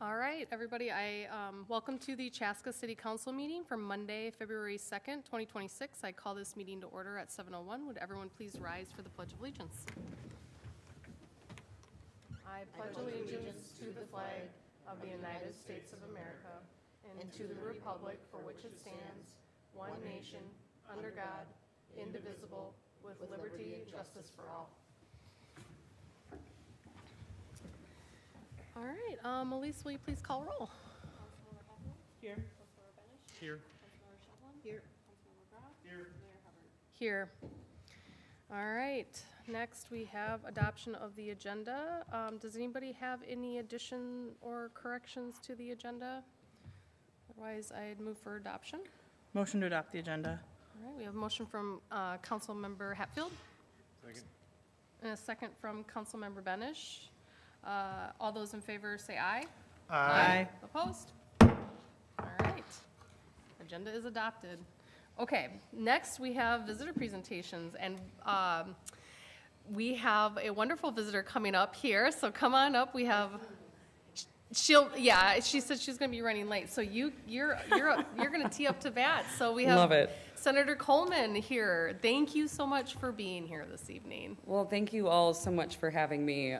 All right, everybody, welcome to the Chaska City Council meeting for Monday, February 2nd, 2026. I call this meeting to order at 7:01. Would everyone please rise for the Pledge of Allegiance? I pledge allegiance to the flag of the United States of America and to the republic for which it stands, one nation, under God, indivisible, with liberty and justice for all. All right, Elise, will you please call roll? Councilmember Heffel? Here. Councilmember Benish? Here. Councilmember Shetland? Here. Councilmember Graf? Here. Mayor Hubbard? Here. All right, next we have adoption of the agenda. Does anybody have any addition or corrections to the agenda? Otherwise, I'd move for adoption. Motion to adopt the agenda. All right, we have a motion from Councilmember Hatfield. Second. And a second from Councilmember Benish. All those in favor say aye. Aye. Opposed? All right. Agenda is adopted. Okay, next we have visitor presentations, and we have a wonderful visitor coming up here. So come on up. We have. She said she's going to be running late. So you're going to tee up to bat. So we have Love it. Senator Coleman here. Thank you so much for being here this evening. Well, thank you all so much for having me.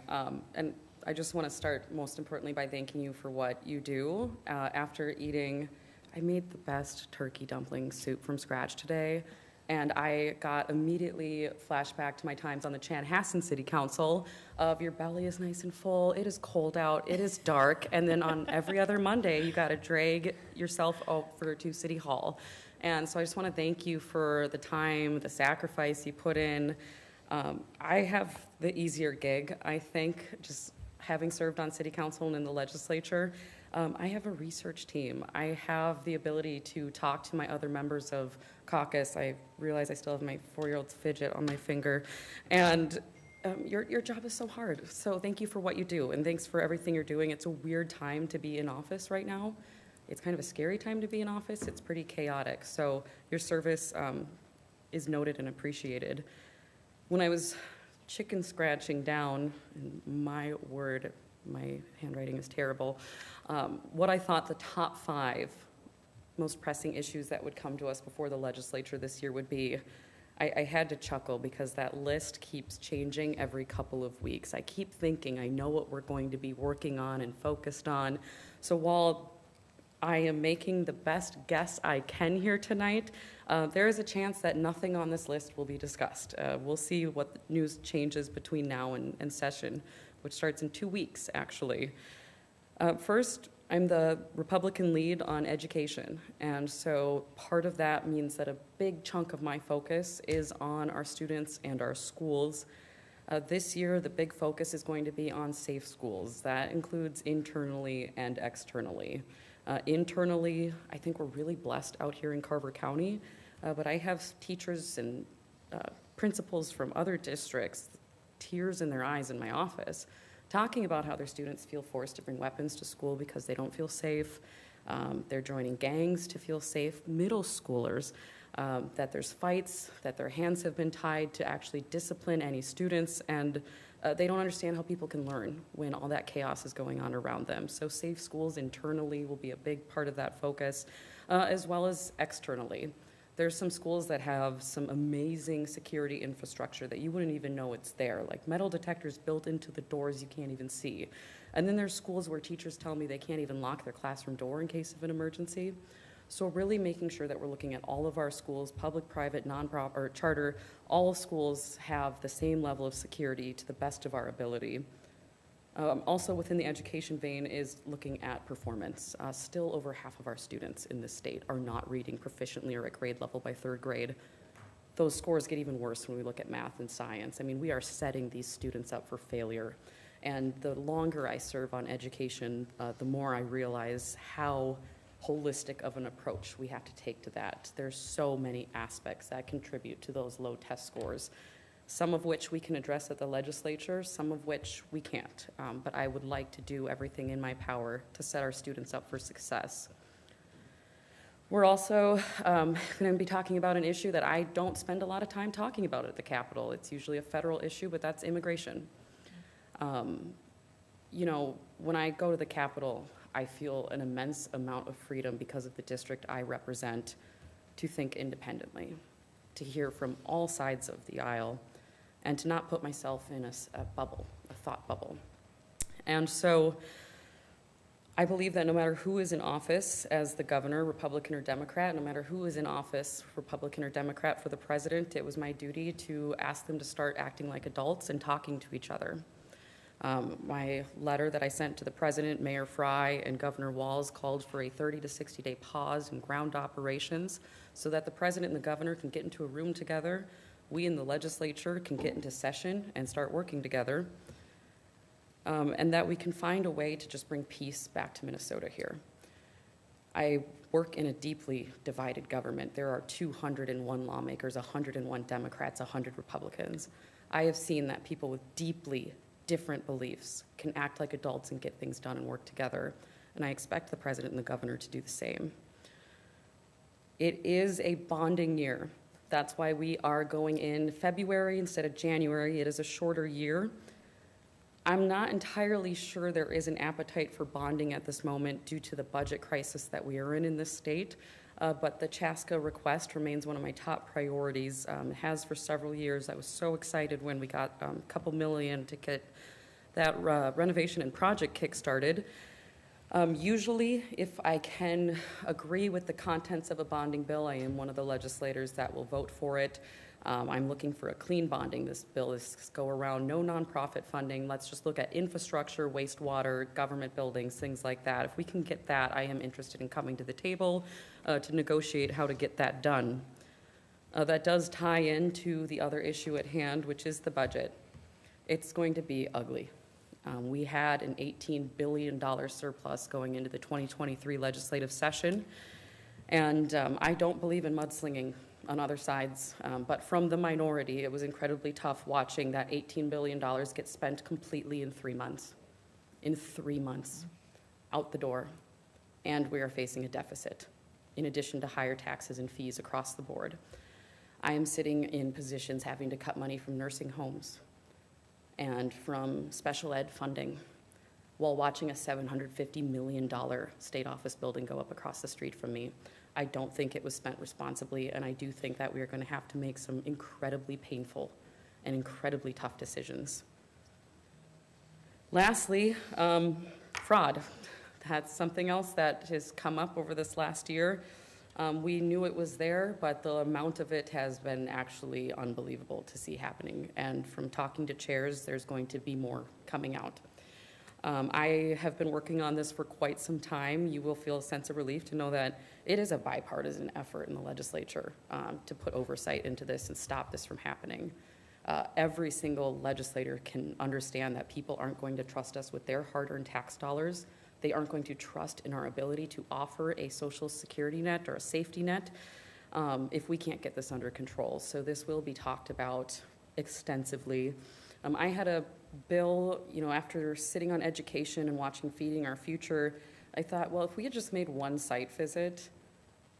And I just want to start, most importantly, by thanking you for what you do. After eating, I made the best turkey dumpling soup from scratch today. And I got immediately flashback to my times on the Chanhassen City Council of your belly is nice and full, it is cold out, it is dark, and then on every other Monday, you got to drag yourself over to City Hall. And so I just want to thank you for the time, the sacrifice you put in. I have the easier gig, I think, just having served on City Council and in the legislature. I have a research team. I have the ability to talk to my other members of caucus. I realize I still have my 4-year-old's fidget on my finger. And your job is so hard. So thank you for what you do, and thanks for everything you're doing. It's a weird time to be in office right now. It's kind of a scary time to be in office. It's pretty chaotic. So your service is noted and appreciated. When I was chicken scratching down, and my word, my handwriting is terrible, what I thought the top 5 most pressing issues that would come to us before the legislature this year would be, I had to chuckle because that list keeps changing every couple of weeks. I keep thinking I know what we're going to be working on and focused on. So while I am making the best guess I can here tonight, there is a chance that nothing on this list will be discussed. We'll see what news changes between now and session, which starts in 2 weeks, actually. First, I'm the Republican lead on education, and so part of that means that a big chunk of my focus is on our students and our schools. This year, the big focus is going to be on safe schools. That includes internally and externally. Internally, I think we're really blessed out here in Carver County, but I have teachers and principals from other districts, tears in their eyes in my office, talking about how their students feel forced to bring weapons to school because they don't feel safe. They're joining gangs to feel safe. Middle schoolers, that there's fights, that their hands have been tied to actually discipline any students, and they don't understand how people can learn when all that chaos is going on around them. So safe schools internally will be a big part of that focus, as well as externally. There's some schools that have some amazing security infrastructure that you wouldn't even know it's there, like metal detectors built into the doors you can't even see. And then there's schools where teachers tell me they can't even lock their classroom door in case of an emergency. So really making sure that we're looking at all of our schools, public, private, non-profit, or charter, all schools have the same level of security to the best of our ability. Also within the education vein is looking at performance. Still over half of our students in this state are not reading proficiently or at grade level by 3rd grade. Those scores get even worse when we look at math and science. I mean, we are setting these students up for failure. And the longer I serve on education, the more I realize how holistic of an approach we have to take to that. There's so many aspects that contribute to those low test scores, some of which we can address at the legislature, some of which we can't. But I would like to do everything in my power to set our students up for success. We're also going to be talking about an issue that I don't spend a lot of time talking about at the Capitol. It's usually a federal issue, but that's immigration. You know, when I go to the Capitol, I feel an immense amount of freedom because of the district I represent to think independently, to hear from all sides of the aisle, and to not put myself in a bubble, a thought bubble. And so I believe that no matter who is in office as the governor, Republican or Democrat, no matter who is in office, Republican or Democrat, for the president, it was my duty to ask them to start acting like adults and talking to each other. My letter that I sent to the president, Mayor Fry, and Governor Walz called for a 30 to 60-day pause in ground operations so that the president and the governor can get into a room together, we in the legislature can get into session and start working together, and that we can find a way to just bring peace back to Minnesota here. I work in a deeply divided government. There are 201 lawmakers, 101 Democrats, 100 Republicans. I have seen that people with deeply different beliefs can act like adults and get things done and work together, and I expect the president and the governor to do the same. It is a bonding year. That's why we are going in February instead of January. It is a shorter year. I'm not entirely sure there is an appetite for bonding at this moment due to the budget crisis that we are in this state, but the Chaska request remains one of my top priorities. It has for several years. I was so excited when we got a couple million to get that renovation and project kick-started. Usually, if I can agree with the contents of a bonding bill, I am one of the legislators that will vote for it. I'm looking for a clean bonding. This bill is go around no nonprofit funding. Let's just look at infrastructure, wastewater, government buildings, things like that. If we can get that, I am interested in coming to the table to negotiate how to get that done. That does tie into the other issue at hand, which is the budget. It's going to be ugly. We had an $18 billion surplus going into the 2023 legislative session, and I don't believe in mudslinging on other sides, but from the minority, it was incredibly tough watching that $18 billion get spent completely in 3 months. In 3 months, out the door, and we are facing a deficit, in addition to higher taxes and fees across the board. I am sitting in positions having to cut money from nursing homes and from special ed funding while watching a $750 million state office building go up across the street from me. I don't think it was spent responsibly, and I do think that we are going to have to make some incredibly painful and incredibly tough decisions. Lastly, fraud. That's something else that has come up over this last year. We knew it was there, but the amount of it has been actually unbelievable to see happening. And from talking to chairs, there's going to be more coming out. I have been working on this for quite some time. You will feel a sense of relief to know that it is a bipartisan effort in the legislature to put oversight into this and stop this from happening. Every single legislator can understand that people aren't going to trust us with their hard-earned tax dollars. They aren't going to trust in our ability to offer a social security net or a safety net if we can't get this under control. So this will be talked about extensively. I had a bill, after sitting on education and watching Feeding Our Future, I thought, well, if we had just made one site visit,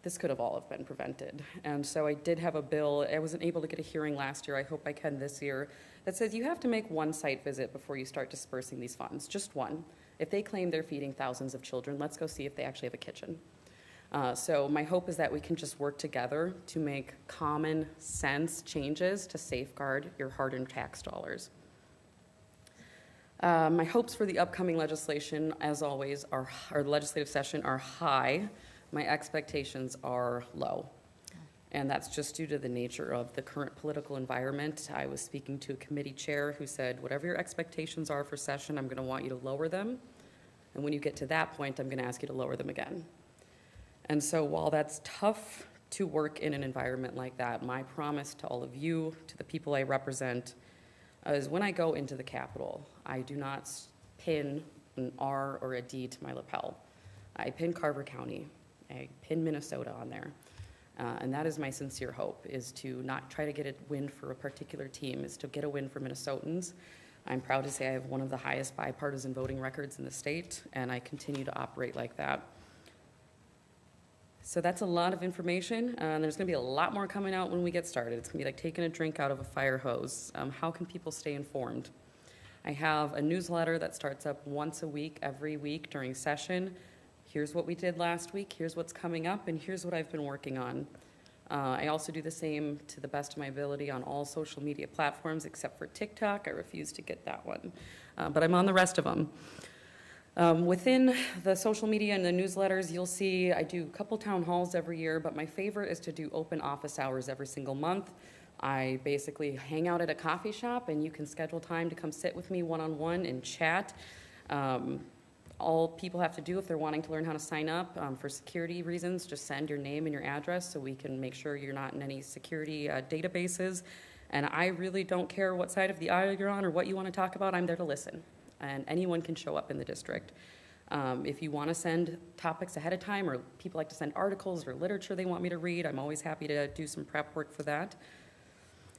this could have all have been prevented. And so I did have a bill. I wasn't able to get a hearing last year. I hope I can this year. That says you have to make one site visit before you start dispersing these funds, just one. If they claim they're feeding thousands of children, let's go see if they actually have a kitchen. So my hope is that we can just work together to make common sense changes to safeguard your hard-earned tax dollars. My hopes for the upcoming legislation, as always, or legislative session are high. My expectations are low. And that's just due to the nature of the current political environment. I was speaking to a committee chair who said, whatever your expectations are for session, I'm going to want you to lower them. And when you get to that point, I'm going to ask you to lower them again. And so while that's tough to work in an environment like that, my promise to all of you, to the people I represent, is when I go into the Capitol, I do not pin an R or a D to my lapel. I pin Carver County. I pin Minnesota on there. And that is my sincere hope, is to not try to get a win for a particular team, is to get a win for Minnesotans. I'm proud to say I have one of the highest bipartisan voting records in the state, and I continue to operate like that. So that's a lot of information, and there's going to be a lot more coming out when we get started. It's going to be like taking a drink out of a fire hose. How can people stay informed? I have a newsletter that starts up once a week, every week during session. Here's what we did last week, here's what's coming up, and here's what I've been working on. I also do the same to the best of my ability on all social media platforms except for TikTok. I refuse to get that one, but I'm on the rest of them. Within the social media and the newsletters, you'll see I do a couple town halls every year, but my favorite is to do open office hours every single month. I basically hang out at a coffee shop, and you can schedule time to come sit with me one-on-one and chat. All people have to do if they're wanting to learn how to sign up for security reasons, just send your name and your address so we can make sure you're not in any security databases. And I really don't care what side of the aisle you're on or what you want to talk about. I'm there to listen. And anyone can show up in the district. If you want to send topics ahead of time, or people like to send articles or literature they want me to read, I'm always happy to do some prep work for that.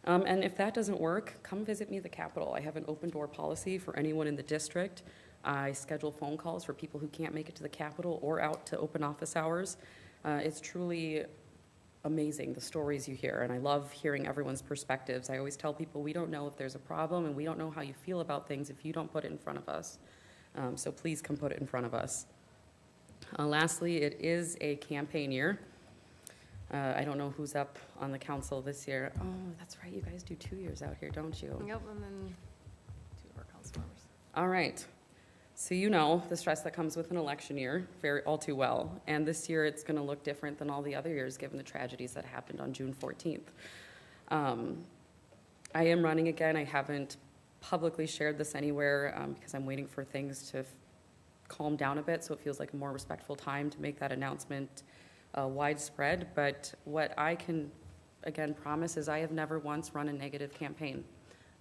And if that doesn't work, come visit me at the Capitol. I have an open door policy for anyone in the district. I schedule phone calls for people who can't make it to the Capitol or out to open office hours. It's truly amazing, the stories you hear, and I love hearing everyone's perspectives. I always tell people we don't know if there's a problem, and we don't know how you feel about things if you don't put it in front of us. So please come put it in front of us. Lastly, it is a campaign year. I don't know who's up on the council this year. Oh, that's right, you guys do 2 years out here, don't you? Yep, and then 2 of our council members. All right. So you know the stress that comes with an election year all too well. And this year it's going to look different than all the other years given the tragedies that happened on June 14th. I am running again. I haven't publicly shared this anywhere because I'm waiting for things to calm down a bit so it feels like a more respectful time to make that announcement widespread. But what I can, again, promise is I have never once run a negative campaign.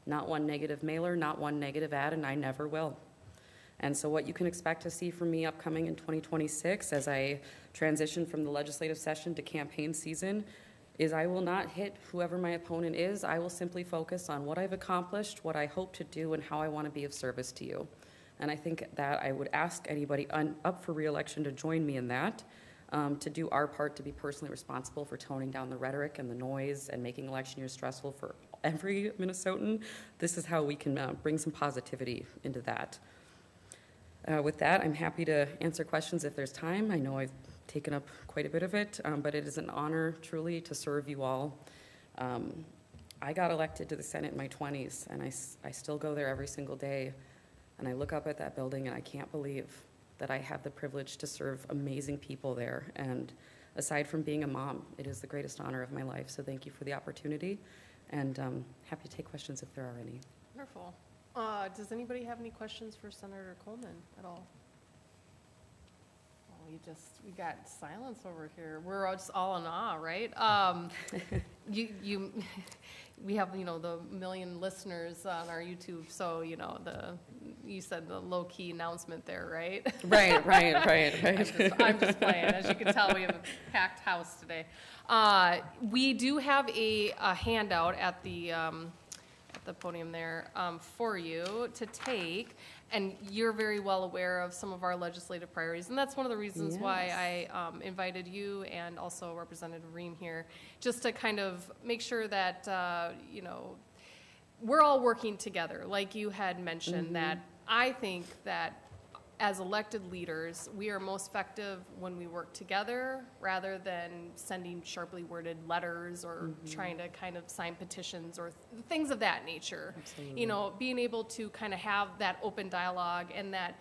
Not one negative mailer, not one negative ad, and I never will. And so what you can expect to see from me upcoming in 2026 as I transition from the legislative session to campaign season is I will not hit whoever my opponent is. I will simply focus on what I've accomplished, what I hope to do, and how I want to be of service to you. And I think that I would ask anybody up for re-election to join me in that, to do our part to be personally responsible for toning down the rhetoric and the noise and making election years stressful for every Minnesotan. This is how we can bring some positivity into that. With that, I'm happy to answer questions if there's time. I know I've taken up quite a bit of it, but it is an honor, truly, to serve you all. I got elected to the Senate in my 20s, and I still go there every single day, and I look up at that building, and I can't believe that I have the privilege to serve amazing people there. And aside from being a mom, it is the greatest honor of my life, so thank you for the opportunity, and happy to take questions if there are any. Wonderful. Does anybody have any questions for Senator Coleman at all? Oh, we got silence over here. We're all just all in awe, right? We have, the 1 million listeners on our YouTube, so, you said the low-key announcement there, right? Right. I'm just playing. As you can tell, we have a packed house today. We do have a handout at the podium there for you to take, and you're very well aware of some of our legislative priorities, and that's one of the reasons why I invited you and also Representative Ream here, just to kind of make sure that we're all working together, like you had mentioned. That I think that as elected leaders, we are most effective when we work together rather than sending sharply worded letters or trying to kind of sign petitions or things of that nature. Absolutely. Being able to kind of have that open dialogue, and that,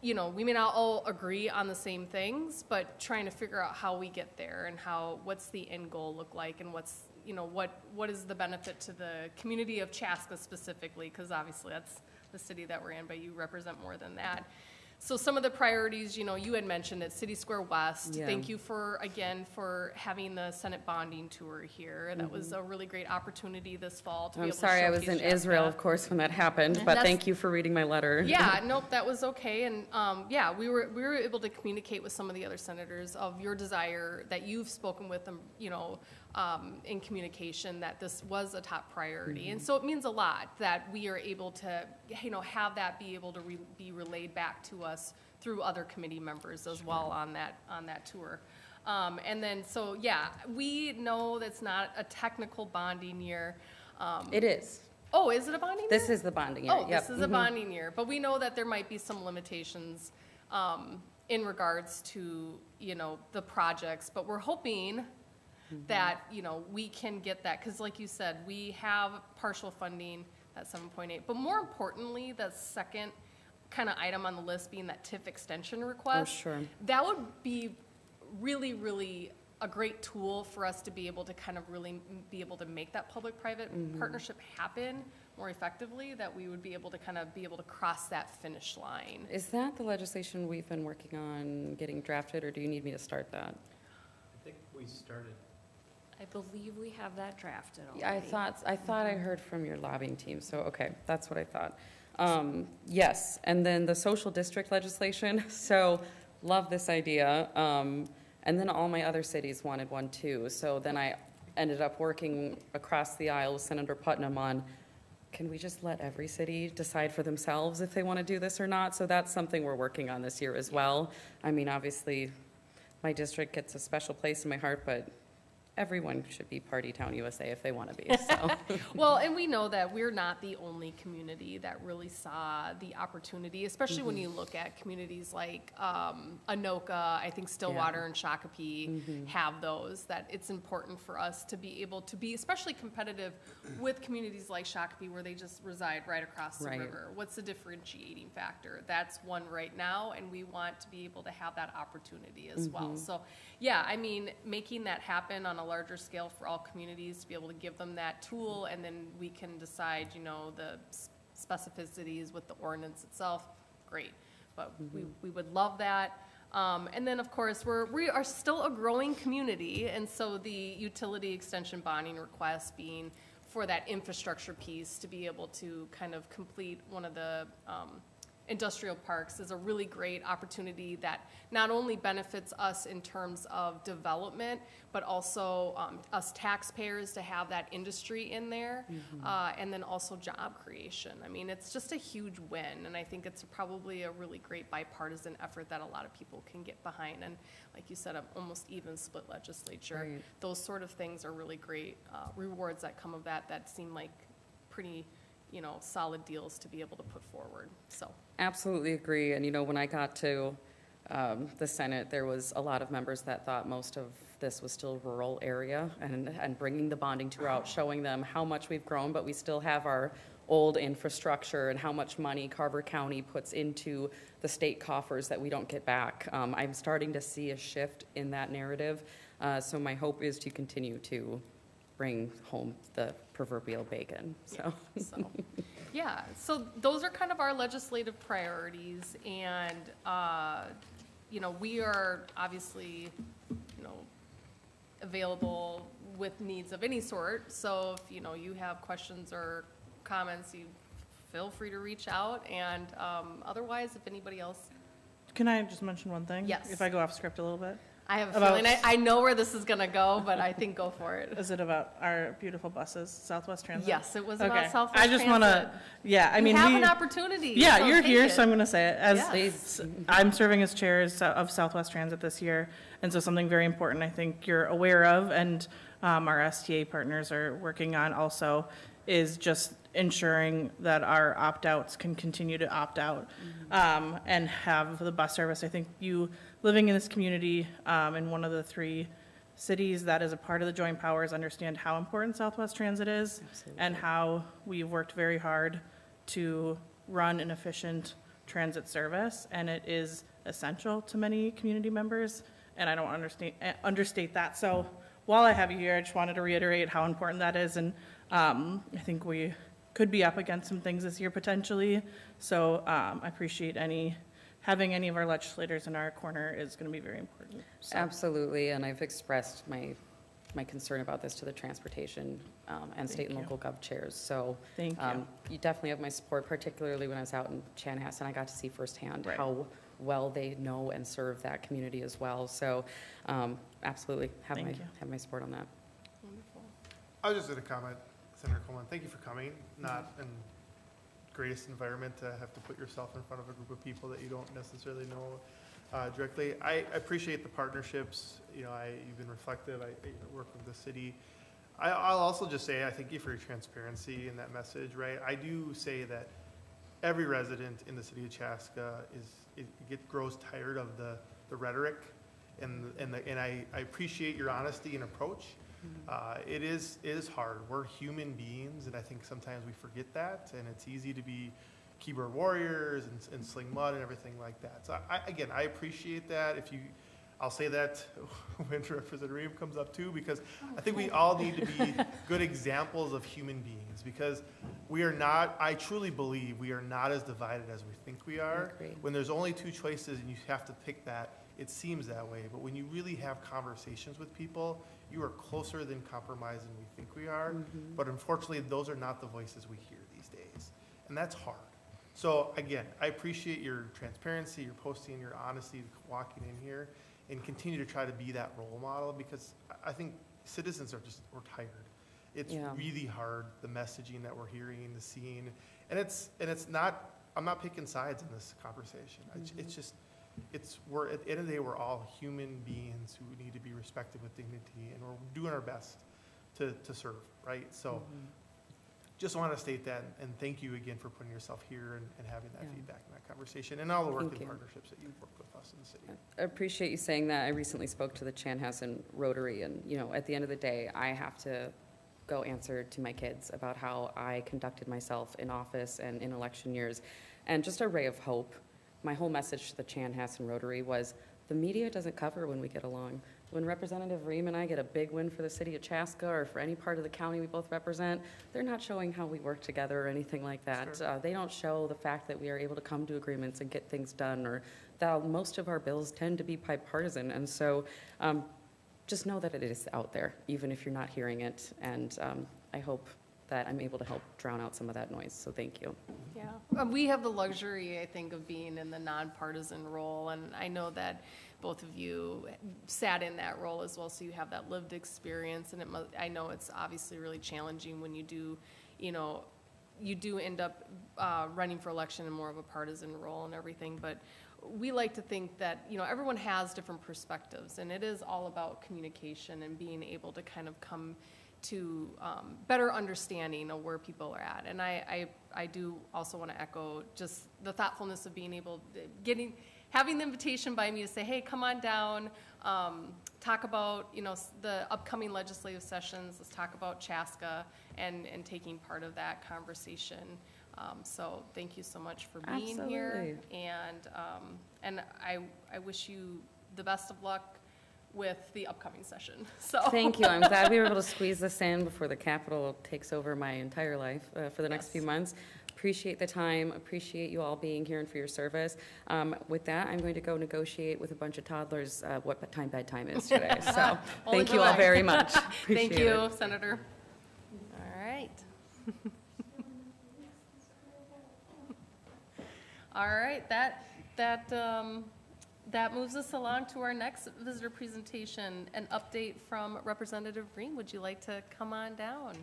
we may not all agree on the same things, but trying to figure out how we get there and what's the end goal look like, and what's, what is the benefit to the community of Chaska specifically, because obviously that's the city that we're in, but you represent more than that. So some of the priorities, you had mentioned at City Square West. Yeah. Thank you for having the Senate bonding tour here. That was a really great opportunity this fall to be able to showcase I was in Israel, of course, when that happened, but thank you for reading my letter. Yeah, nope, that was okay. And we were able to communicate with some of the other senators of your desire that you've spoken with them, in communication, that this was a top priority. And so it means a lot that we are able to, have that be able to be relayed back to us through other committee members as well on that tour. And then, we know that's not a technical bonding year. It is. Oh, is it a bonding year? This is the bonding year, Oh, yep. this is a bonding year, but we know that there might be some limitations in regards to, you know, the projects, but we're hoping that, you know, we can get that, because like you said, we have partial funding at 7.8, but more importantly, the second kind of item on the list being that TIF extension request. Oh, sure. That would be really, really a great tool for us to be able to kind of really be able to make that public-private partnership happen more effectively, that we would be able to kind of be able to cross that finish line. Is that the legislation we've been working on getting drafted, or do you need me to start that? I think we started. I believe we have that drafted already. Yeah, I thought I heard from your lobbying team, so, okay, that's what I thought. Yes, and then the social district legislation, so, love this idea. And then all my other cities wanted one too, so then I ended up working across the aisle with Senator Putnam on, can we just let every city decide for themselves if they want to do this or not? So that's something we're working on this year as well. I mean, obviously, my district gets a special place in my heart, but everyone should be Party Town USA if they want to be, so. Well, and we know that we're not the only community that really saw the opportunity, especially when you look at communities like Anoka, I think Stillwater and Shakopee have those, that it's important for us to be able to be especially competitive with communities like Shakopee where they just reside right across the Right. river. What's the differentiating factor? That's one right now, and we want to be able to have that opportunity as well. So, yeah, I mean, making that happen on a larger scale for all communities, to be able to give them that tool, and then we can decide, you know, the specificities with the ordinance itself, great. But we would love that. And then, of course, we are still a growing community, and so the utility extension bonding request being for that infrastructure piece to be able to kind of complete one of the industrial parks is a really great opportunity that not only benefits us in terms of development, but also us taxpayers to have that industry in there, and then also job creation. I mean, it's just a huge win, and I think it's probably a really great bipartisan effort that a lot of people can get behind. And like you said, an almost even split legislature. Right. Those sort of things are really great rewards that come of that seem like pretty, you know, solid deals to be able to put forward, so. Absolutely agree, and you know, when I got to the Senate, there was a lot of members that thought most of this was still rural area, and bringing the bonding tour out, showing them how much we've grown, but we still have our old infrastructure and how much money Carver County puts into the state coffers that we don't get back. I'm starting to see a shift in that narrative, so my hope is to continue to bring home the proverbial bacon, so. Yeah, so those are kind of our legislative priorities, and, you know, we are obviously, you know, available with needs of any sort, so if, you know, you have questions or comments, you feel free to reach out, and otherwise, if anybody else. Can I just mention one thing? Yes. If I go off script a little bit? I have a About- feeling, I know where this is gonna go, but I think go for it. Is it about our beautiful buses, Southwest Transit? Yes, it was Okay. about Southwest I just want Transit. to, yeah, I mean, You have we, an opportunity. yeah, so you're take here, it. so I'm going to say it. Yeah. Please. I'm serving as chair of Southwest Transit this year, and so something very important I think you're aware of, and our STA partners are working on also, is just ensuring that our opt-outs can continue to opt out and have the bus service. I think you, living in this community in one of the 3 cities that is a part of the joint powers, understand how important Southwest Transit is. Absolutely. And how we've worked very hard to run an efficient transit service, and it is essential to many community members, and I don't understate that. So while I have you here, I just wanted to reiterate how important that is, and I think we could be up against some things this year potentially, so I appreciate having any of our legislators in our corner is going to be very important. So. Absolutely, and I've expressed my concern about this to the transportation and state and you. local gov chairs. So Thank you. You definitely have my support, particularly when I was out in Chanhassen. I got to see firsthand Right. how well they know and serve that community as well. So absolutely have Thank you. my support on that. Wonderful. I was just going to comment, Senator Coleman, thank you for coming. Not in greatest environment to have to put yourself in front of a group of people that you don't necessarily know directly. I appreciate the partnerships. You know, you've been reflective. I work with the city. I'll also just say, I thank you for your transparency in that message, right? I do say that every resident in the city of Chaska grows tired of the rhetoric, and I appreciate your honesty and approach. It is hard. We're human beings, and I think sometimes we forget that, and it's easy to be keyboard warriors and sling mud and everything like that. So I appreciate that. I'll say that when Representative Ream comes up too, because I think we all need to be good examples of human beings, because I truly believe we are not as divided as we think we are. When there's only two choices and you have to pick that, it seems that way. But when you really have conversations with people, you are closer than compromise than we think we are. But unfortunately, those are not the voices we hear these days. And that's hard. So again, I appreciate your transparency, your posting, your honesty, walking in here, and continue to try to be that role model, because I think citizens we're tired. It's really hard, the messaging that we're hearing, the seeing, and it's not, I'm not picking sides in this conversation. It's just, at the end of the day, we're all human beings who need to be respected with dignity, and we're doing our best to serve, right? So just want to state that, and thank you again for putting yourself here and having that feedback and that conversation, and all the work and partnerships that you've worked with us in the city. I appreciate you saying that. I recently spoke to the Chanhassen Rotary, and at the end of the day, I have to go answer to my kids about how I conducted myself in office and in election years. And just a ray of hope, my whole message to the Chanhassen Rotary was, the media doesn't cover when we get along. When Representative Ream and I get a big win for the city of Chaska or for any part of the county we both represent, they're not showing how we work together or anything like that. Sure. They don't show the fact that we are able to come to agreements and get things done, or that most of our bills tend to be bipartisan. And so just know that it is out there, even if you're not hearing it. And I hope that I'm able to help drown out some of that noise. So thank you. Yeah, we have the luxury, I think, of being in the nonpartisan role, and I know that both of you sat in that role as well, so you have that lived experience, and I know it's obviously really challenging when you do end up running for election in more of a partisan role and everything, but we like to think that, everyone has different perspectives, and it is all about communication and being able to kind of come to better understanding of where people are at. And I do also want to echo just the thoughtfulness of being able, having the invitation by me to say, hey, come on down, talk about, the upcoming legislative sessions, let's talk about Chaska, and taking part of that conversation. So thank you so much for being here. And I wish you the best of luck with the upcoming session. So thank you. I'm glad we were able to squeeze this in before the Capitol takes over my entire life for the next few months. Appreciate the time. Appreciate you all being here and for your service. With that, I'm going to go negotiate with a bunch of toddlers what time bedtime is today. So thank you all very much. Thank you, Senator. All right. All right. That moves us along to our next visitor presentation, an update from Representative Ream. Would you like to come on down?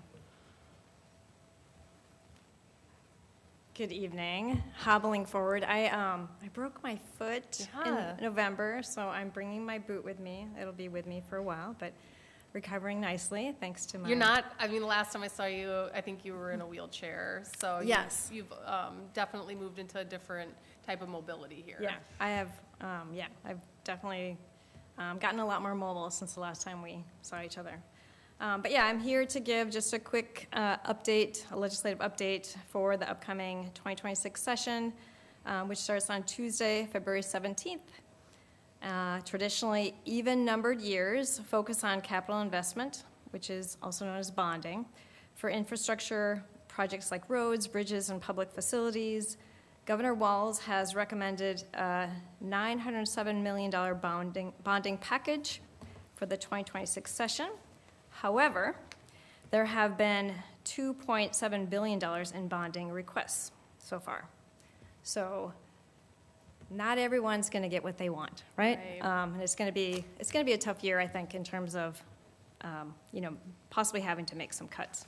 Good evening. Hobbling forward, I broke my foot in November, so I'm bringing my boot with me. It'll be with me for a while, but recovering nicely thanks to my... You're not, the last time I saw you, I think you were in a wheelchair, so yes. You've definitely moved into a different type of mobility here. Yeah, I have, I've definitely gotten a lot more mobile since the last time we saw each other. But yeah, I'm here to give just a quick update, a legislative update for the upcoming 2026 session, which starts on Tuesday, February 17th. Traditionally, even-numbered years focus on capital investment, which is also known as bonding, for infrastructure projects like roads, bridges, and public facilities. Governor Walz has recommended a $907 million bonding package for the 2026 session. However, there have been $2.7 billion in bonding requests so far. So not everyone's going to get what they want, right? And it's going to be a tough year, I think, in terms of possibly having to make some cuts.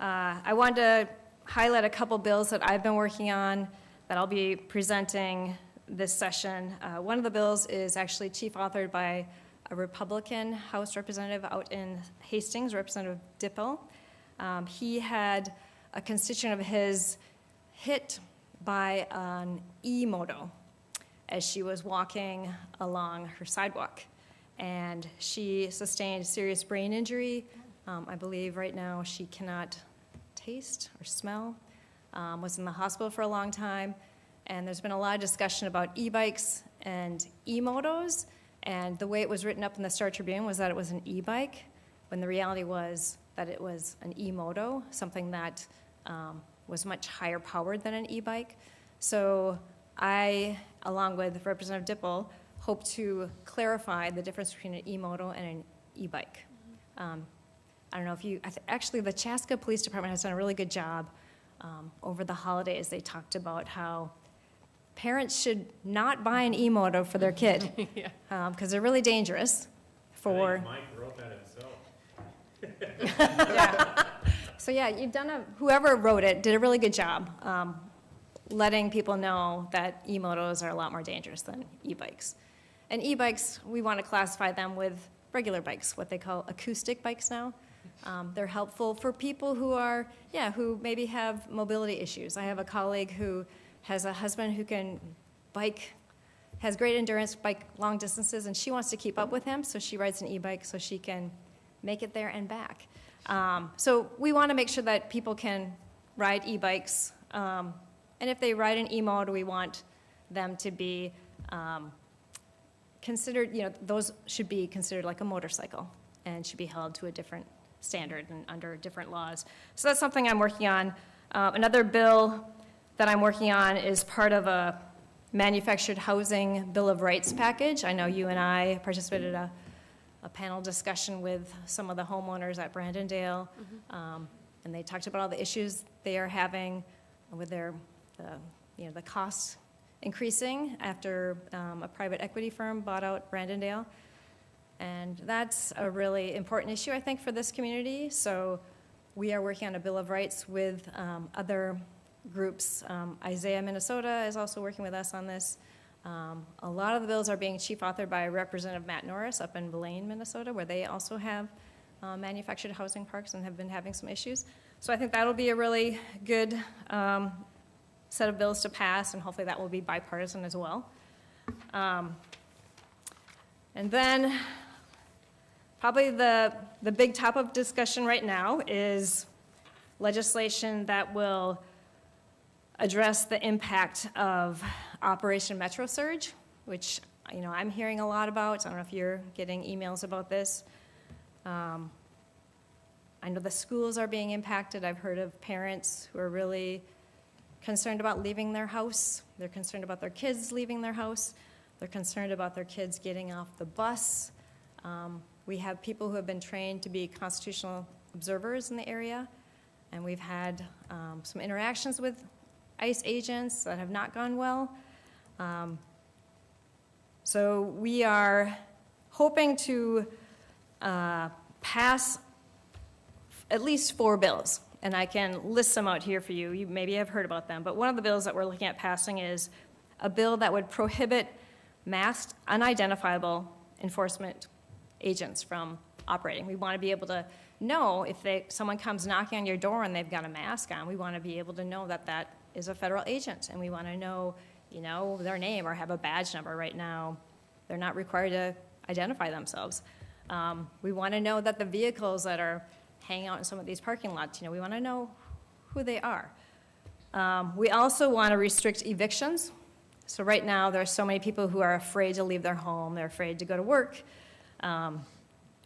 I wanted to highlight a couple bills that I've been working on that I'll be presenting this session. One of the bills is actually chief authored by a Republican House representative out in Hastings, Representative Dipple. He had a constituent of his hit by an e-moto as she was walking along her sidewalk. And she sustained serious brain injury. I believe right now she cannot taste or smell, was in the hospital for a long time. And there's been a lot of discussion about e-bikes and e-motos. And the way it was written up in the Star Tribune was that it was an e-bike, when the reality was that it was an e-moto, something that was much higher powered than an e-bike. So I, along with Representative Dipple, hope to clarify the difference between an e-moto and an e-bike. I don't know if you, actually the Chaska Police Department has done a really good job over the holidays. They talked about how parents should not buy an e-moto for their kid because they're really dangerous for. I think Mike wrote that himself. Yeah. So yeah, whoever wrote it did a really good job letting people know that e-motos are a lot more dangerous than e-bikes. And e-bikes, we want to classify them with regular bikes, what they call acoustic bikes now. They're helpful for people who maybe have mobility issues. I have a colleague who has a husband who can bike, has great endurance, bike long distances, and she wants to keep up with him, so she rides an e-bike so she can make it there and back. So we want to make sure that people can ride e-bikes, and if they ride an e-motor, we want them to be considered, those should be considered like a motorcycle and should be held to a different standard and under different laws. So that's something I'm working on. Another bill that I'm working on is part of a manufactured housing Bill of Rights package. I know you and I participated in a panel discussion with some of the homeowners at Brandondale, and they talked about all the issues they are having with the costs increasing after a private equity firm bought out Brandondale. And that's a really important issue, I think, for this community. So we are working on a Bill of Rights with other groups. Isaiah, Minnesota is also working with us on this. A lot of the bills are being chief authored by Representative Matt Norris up in Blaine, Minnesota, where they also have manufactured housing parks and have been having some issues. So I think that'll be a really good set of bills to pass, and hopefully that will be bipartisan as well. And then probably the big topic of discussion right now is legislation that will address the impact of Operation Metro Surge, which I'm hearing a lot about. I don't know if you're getting emails about this. I know the schools are being impacted. I've heard of parents who are really concerned about leaving their house. They're concerned about their kids leaving their house. They're concerned about their kids getting off the bus. We have people who have been trained to be constitutional observers in the area, and we've had some interactions with ICE agents that have not gone well. So we are hoping to pass at least 4 bills, and I can list some out here for you. You maybe have heard about them, but one of the bills that we're looking at passing is a bill that would prohibit masked, unidentifiable enforcement agents from operating. We want to be able to know if someone comes knocking on your door and they've got a mask on. We want to be able to know that that is a federal agent, and we want to know, their name or have a badge number. Right now, they're not required to identify themselves. We want to know that the vehicles that are hanging out in some of these parking lots, we want to know who they are. We also want to restrict evictions. So right now, there are so many people who are afraid to leave their home. They're afraid to go to work. And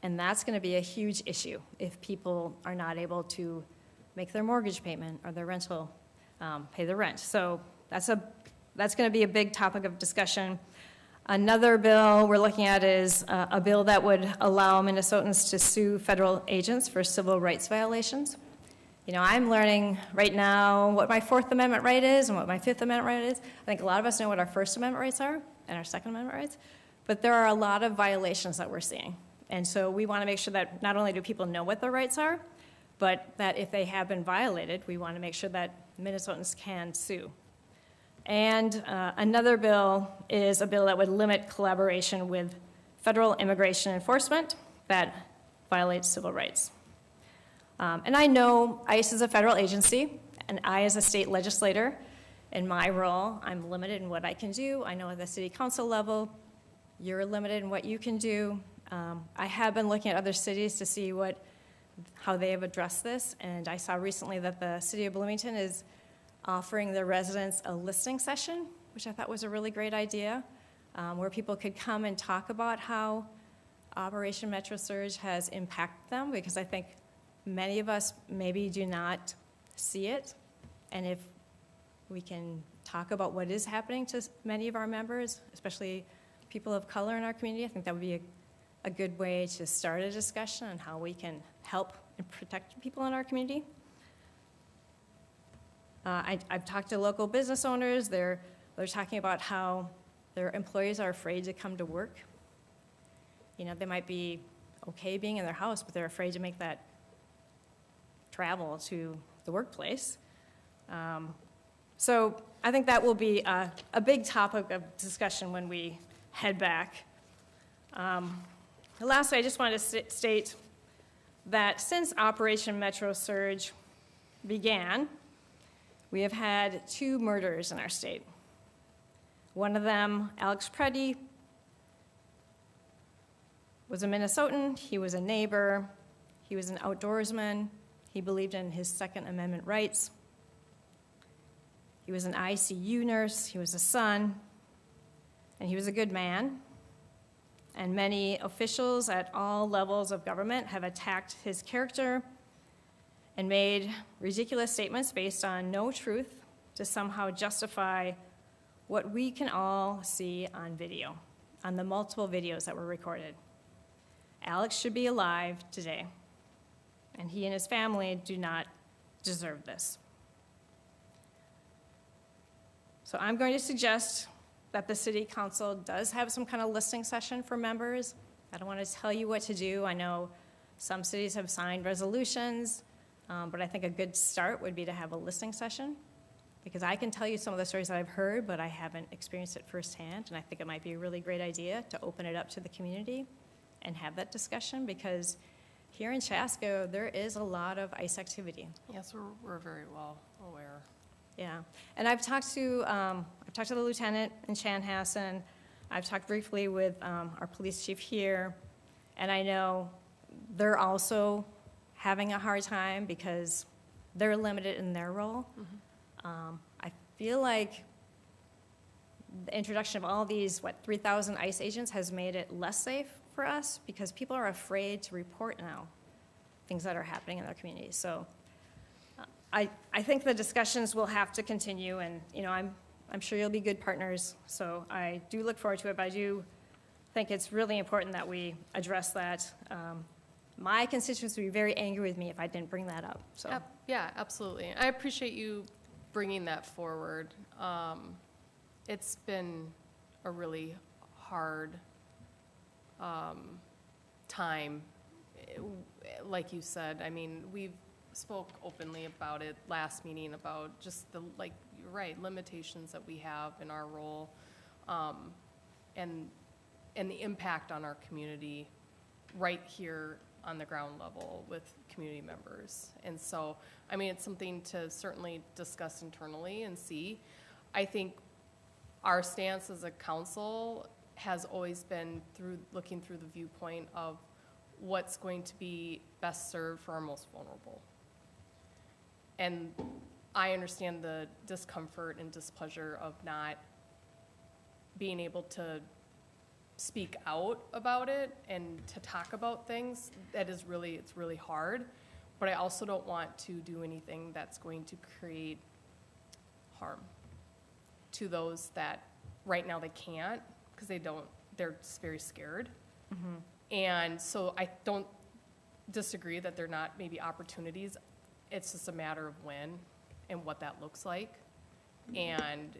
that's going to be a huge issue if people are not able to make their mortgage payment or their rental, pay the rent. So that's going to be a big topic of discussion. Another bill we're looking at is a bill that would allow Minnesotans to sue federal agents for civil rights violations. I'm learning right now what my Fourth Amendment right is and what my Fifth Amendment right is. I think a lot of us know what our First Amendment rights are and our Second Amendment rights, but there are a lot of violations that we're seeing. And so we want to make sure that not only do people know what their rights are, but that if they have been violated, we want to make sure that Minnesotans can sue. And another bill is a bill that would limit collaboration with federal immigration enforcement that violates civil rights. And I know ICE is a federal agency, and I, as a state legislator, in my role, I'm limited in what I can do. I know at the city council level, you're limited in what you can do. I have been looking at other cities to see how they have addressed this, and I saw recently that the city of Bloomington is offering their residents a listening session, which I thought was a really great idea, where people could come and talk about how Operation Metro Surge has impacted them, because I think many of us maybe do not see it, and if we can talk about what is happening to many of our members, especially people of color in our community, I think that would be a good way to start a discussion on how we can help and protect people in our community. I've talked to local business owners. They're talking about how their employees are afraid to come to work. You know, they might be okay being in their house, but they're afraid to make that travel to the workplace. So I think that will be a big topic of discussion when we head back. Lastly, I just wanted to state that since Operation Metro Surge began, we have had 2 murders in our state. One of them, Alex Preddy, was a Minnesotan. He was a neighbor. He was an outdoorsman. He believed in his Second Amendment rights. He was an ICU nurse. He was a son. And he was a good man. And many officials at all levels of government have attacked his character and made ridiculous statements based on no truth to somehow justify what we can all see on video, on the multiple videos that were recorded. Alex should be alive today, and he and his family do not deserve this. So I'm going to suggest that the city council does have some kind of listening session for members. I don't want to tell you what to do. I know some cities have signed resolutions, but I think a good start would be to have a listening session, because I can tell you some of the stories that I've heard, but I haven't experienced it firsthand, and I think it might be a really great idea to open it up to the community and have that discussion, because here in Chaska, there is a lot of ICE activity. Yes, we're very well aware. Yeah, and I've talked to the lieutenant in Chanhassen. I've talked briefly with our police chief here, and I know they're also having a hard time because they're limited in their role. I feel like the introduction of all these, 3,000 ICE agents has made it less safe for us, because people are afraid to report now things that are happening in their communities. So I think the discussions will have to continue, and I'm sure you'll be good partners. So I do look forward to it, but I do think it's really important that we address that. My constituents would be very angry with me if I didn't bring that up. So Yeah, absolutely. I appreciate you bringing that forward. It's been a really hard time, like you said. I mean, we've spoke openly about it last meeting, about just the, you're right, limitations that we have in our role, and the impact on our community right here on the ground level with community members. And so, I mean, it's something to certainly discuss internally and see. I think our stance as a council has always been looking through the viewpoint of what's going to be best served for our most vulnerable. And I understand the discomfort and displeasure of not being able to speak out about it and to talk about things. It's really hard. But I also don't want to do anything that's going to create harm to those that right now they can't, because they're just very scared. And so I don't disagree that they're not maybe opportunities. It's just a matter of when and what that looks like, and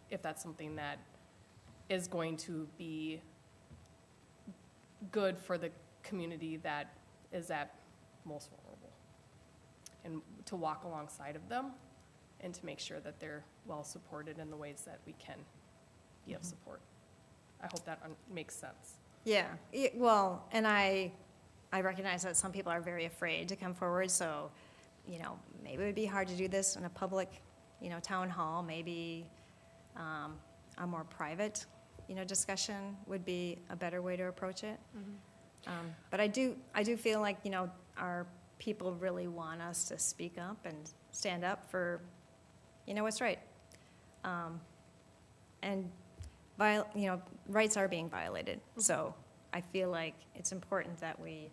if that's something that is going to be good for the community that is at most vulnerable, and to walk alongside of them and to make sure that they're well supported in the ways that we can be of support. I hope that makes sense. Yeah, well, and I recognize that some people are very afraid to come forward, so, you know, maybe it would be hard to do this in a public, you know, town hall, maybe a more private, you know, discussion would be a better way to approach it. But I do feel like, you know, our people really want us to speak up and stand up for, you know, what's right. And, you know, rights are being violated. So I feel like it's important that we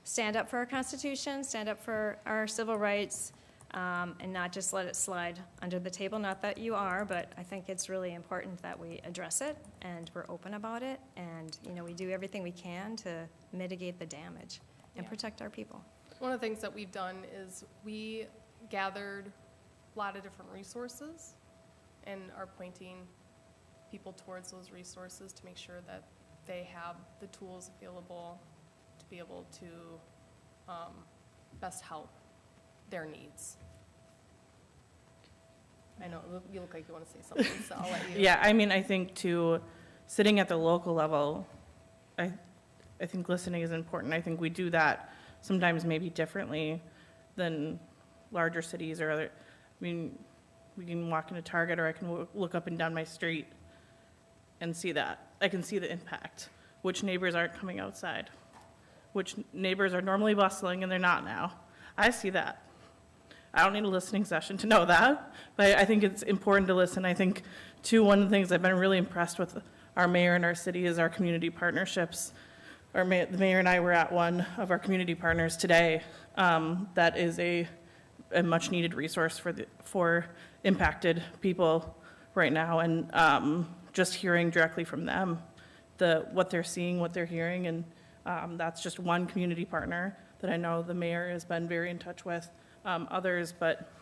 stand up for our Constitution, stand up for our civil rights, and not just let it slide under the table. Not that you are, but I think it's really important that we address it and we're open about it. And, you know, we do everything we can to mitigate the damage and protect our people. One of the things that we've done is we gathered a lot of different resources and are pointing people towards those resources to make sure that they have the tools available to be able to best help their needs. I know, you look like you want to say something, so I'll let you. Yeah, I mean, I think too, sitting at the local level, I think listening is important. I think we do that sometimes maybe differently than larger cities or other. I mean, we can walk into Target, or I can look up and down my street and see that. I can see the impact. Which neighbors aren't coming outside? Which neighbors are normally bustling and they're not now? I see that. I don't need a listening session to know that, but I think it's important to listen. I think, too, one of the things I've been really impressed with our mayor and our city is our community partnerships. The mayor and I were at one of our community partners today. That is a much-needed resource for impacted people right now, and just hearing directly from them what they're seeing, what they're hearing, and that's just one community partner that I know the mayor has been very in touch with. Others, but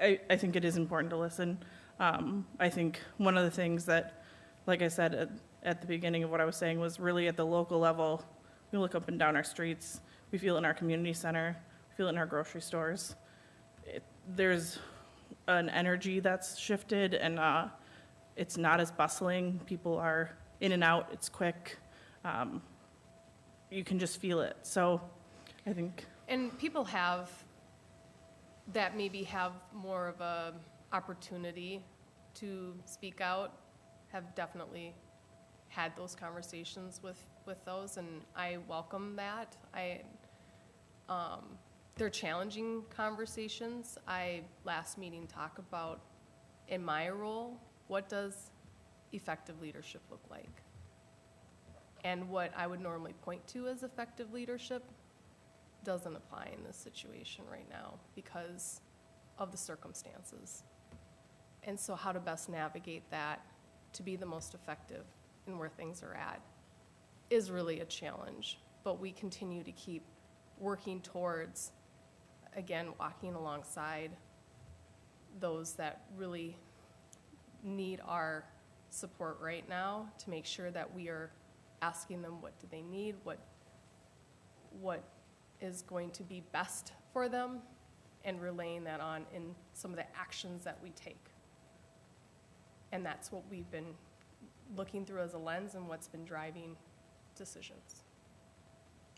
I think it is important to listen. I think one of the things that, like I said at the beginning of what I was saying, was really at the local level. We look up and down our streets. We feel it in our community center. We feel it in our grocery stores. There's an energy that's shifted, and it's not as bustling. People are in and out. It's quick. You can just feel it. So I think. And people that maybe have more of a opportunity to speak out have definitely had those conversations with those, and I welcome that. They're challenging conversations. Last meeting talk about, in my role, what does effective leadership look like? And what I would normally point to as effective leadership doesn't apply in this situation right now because of the circumstances. And so how to best navigate that to be the most effective in where things are at is really a challenge. But we continue to keep working towards, again, walking alongside those that really need our support right now to make sure that we are asking them what do they need, what is going to be best for them, and relaying that on in some of the actions that we take. And that's what we've been looking through as a lens and what's been driving decisions.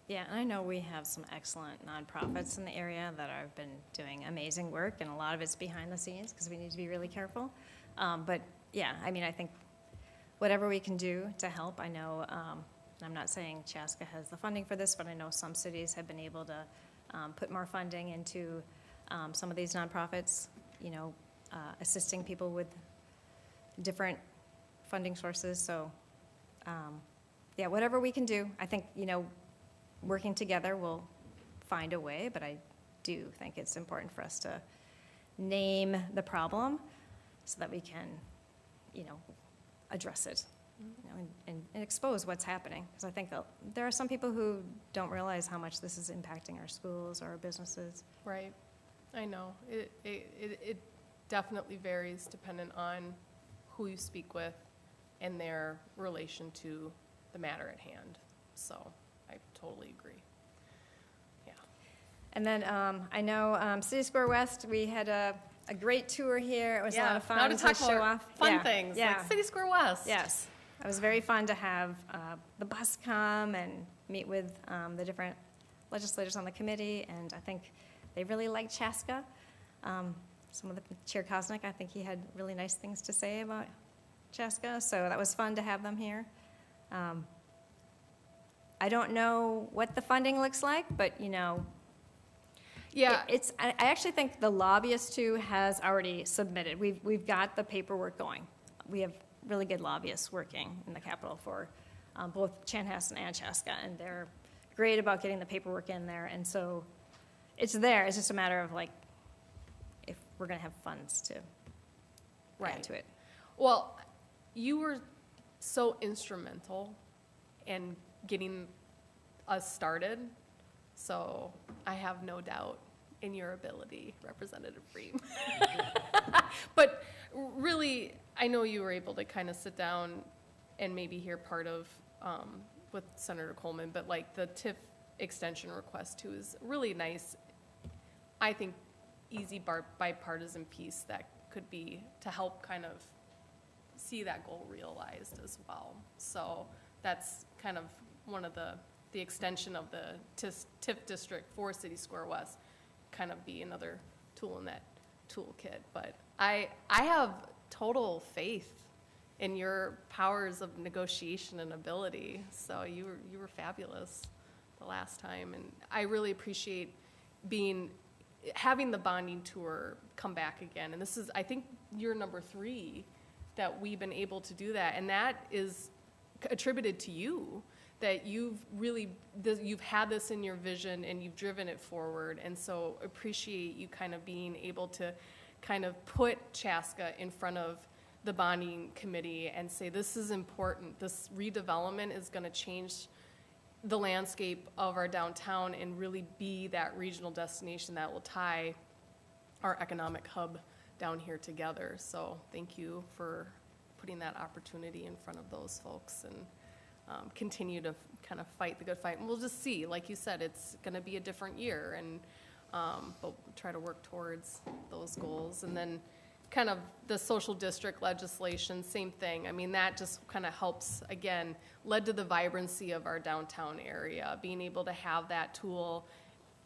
Yeah, and I know we have some excellent nonprofits in the area that have been doing amazing work, and a lot of it's behind the scenes because we need to be really careful. But yeah, I mean, I think whatever we can do to help, I know, I'm not saying Chaska has the funding for this, but I know some cities have been able to put more funding into some of these nonprofits, you know, assisting people with different funding sources. So, yeah, whatever we can do, I think, you know, working together we'll find a way, but I do think it's important for us to name the problem so that we can, you know, address it, you know, and expose what's happening. Because I think there are some people who don't realize how much this is impacting our schools or our businesses. Right. I know. It definitely varies dependent on who you speak with and their relation to the matter at hand. So I totally agree. Yeah. And then I know City Square West, we had a great tour here. It was a lot of fun Now to talk show about off fun things like City Square West. Yes. It was very fun to have the bus come and meet with the different legislators on the committee, and I think they really liked Chaska. Some of the, Chair Kosnick, I think he had really nice things to say about Chaska, so that was fun to have them here. I don't know what the funding looks like, but, you know, Yeah, I actually think the lobbyist too has already submitted. We've got the paperwork going. We have really good lobbyists working in the Capitol for both Chanhassen and Chaska, and they're great about getting the paperwork in there. And so it's there. It's just a matter of like if we're going to have funds to add to it. well, you were so instrumental in getting us started, so I have no doubt in your ability, Representative Bream. But really, I know you were able to kind of sit down and maybe hear part of, with Senator Coleman, but like the TIF extension request too is really nice. I think easy bipartisan piece that could be to help kind of see that goal realized as well. So that's kind of one of the extension of the TIF district for City Square West, kind of be another tool in that toolkit. But I have total faith in your powers of negotiation and ability. So you were fabulous the last time, and I really appreciate having the bonding tour come back again. And this is, I think, year number 3 that we've been able to do that, and that is attributed to you. That you've had this in your vision and you've driven it forward, and so appreciate you kind of being able to kind of put Chaska in front of the bonding committee and say, this is important, this redevelopment is gonna change the landscape of our downtown and really be that regional destination that will tie our economic hub down here together. So thank you for putting that opportunity in front of those folks, and continue to kind of fight the good fight. And we'll just see, like you said, it's going to be a different year, and but we'll try to work towards those goals. And then kind of the social district legislation, same thing. I mean, that just kind of helps, again, led to the vibrancy of our downtown area, being able to have that tool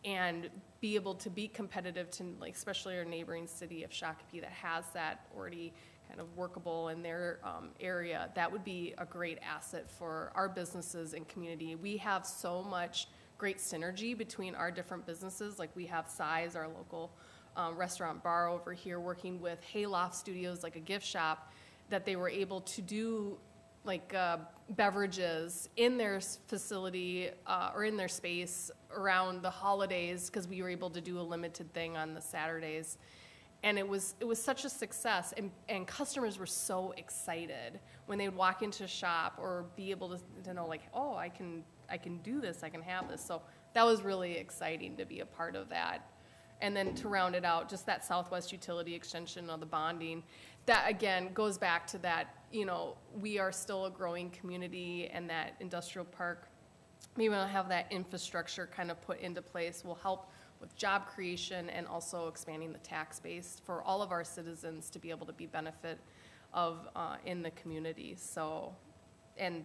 and be able to be competitive to, like, especially our neighboring city of Shakopee that has that already kind of workable in their area. That would be a great asset for our businesses and community. We have so much great synergy between our different businesses. Like we have Size, our local restaurant bar over here, working with Hayloft Studios, like a gift shop, that they were able to do like beverages in their facility or in their space around the holidays, because we were able to do a limited thing on the Saturdays. And it was such a success, and customers were so excited when they would walk into a shop or be able to know, like, oh, I can do this, I can have this. So that was really exciting to be a part of that. And then to round it out, just that Southwest Utility extension of the bonding, that again goes back to that, you know, we are still a growing community, and that industrial park, maybe we'll have that infrastructure kind of put into place, will help with job creation and also expanding the tax base for all of our citizens to be able to be benefit of in the community. So, and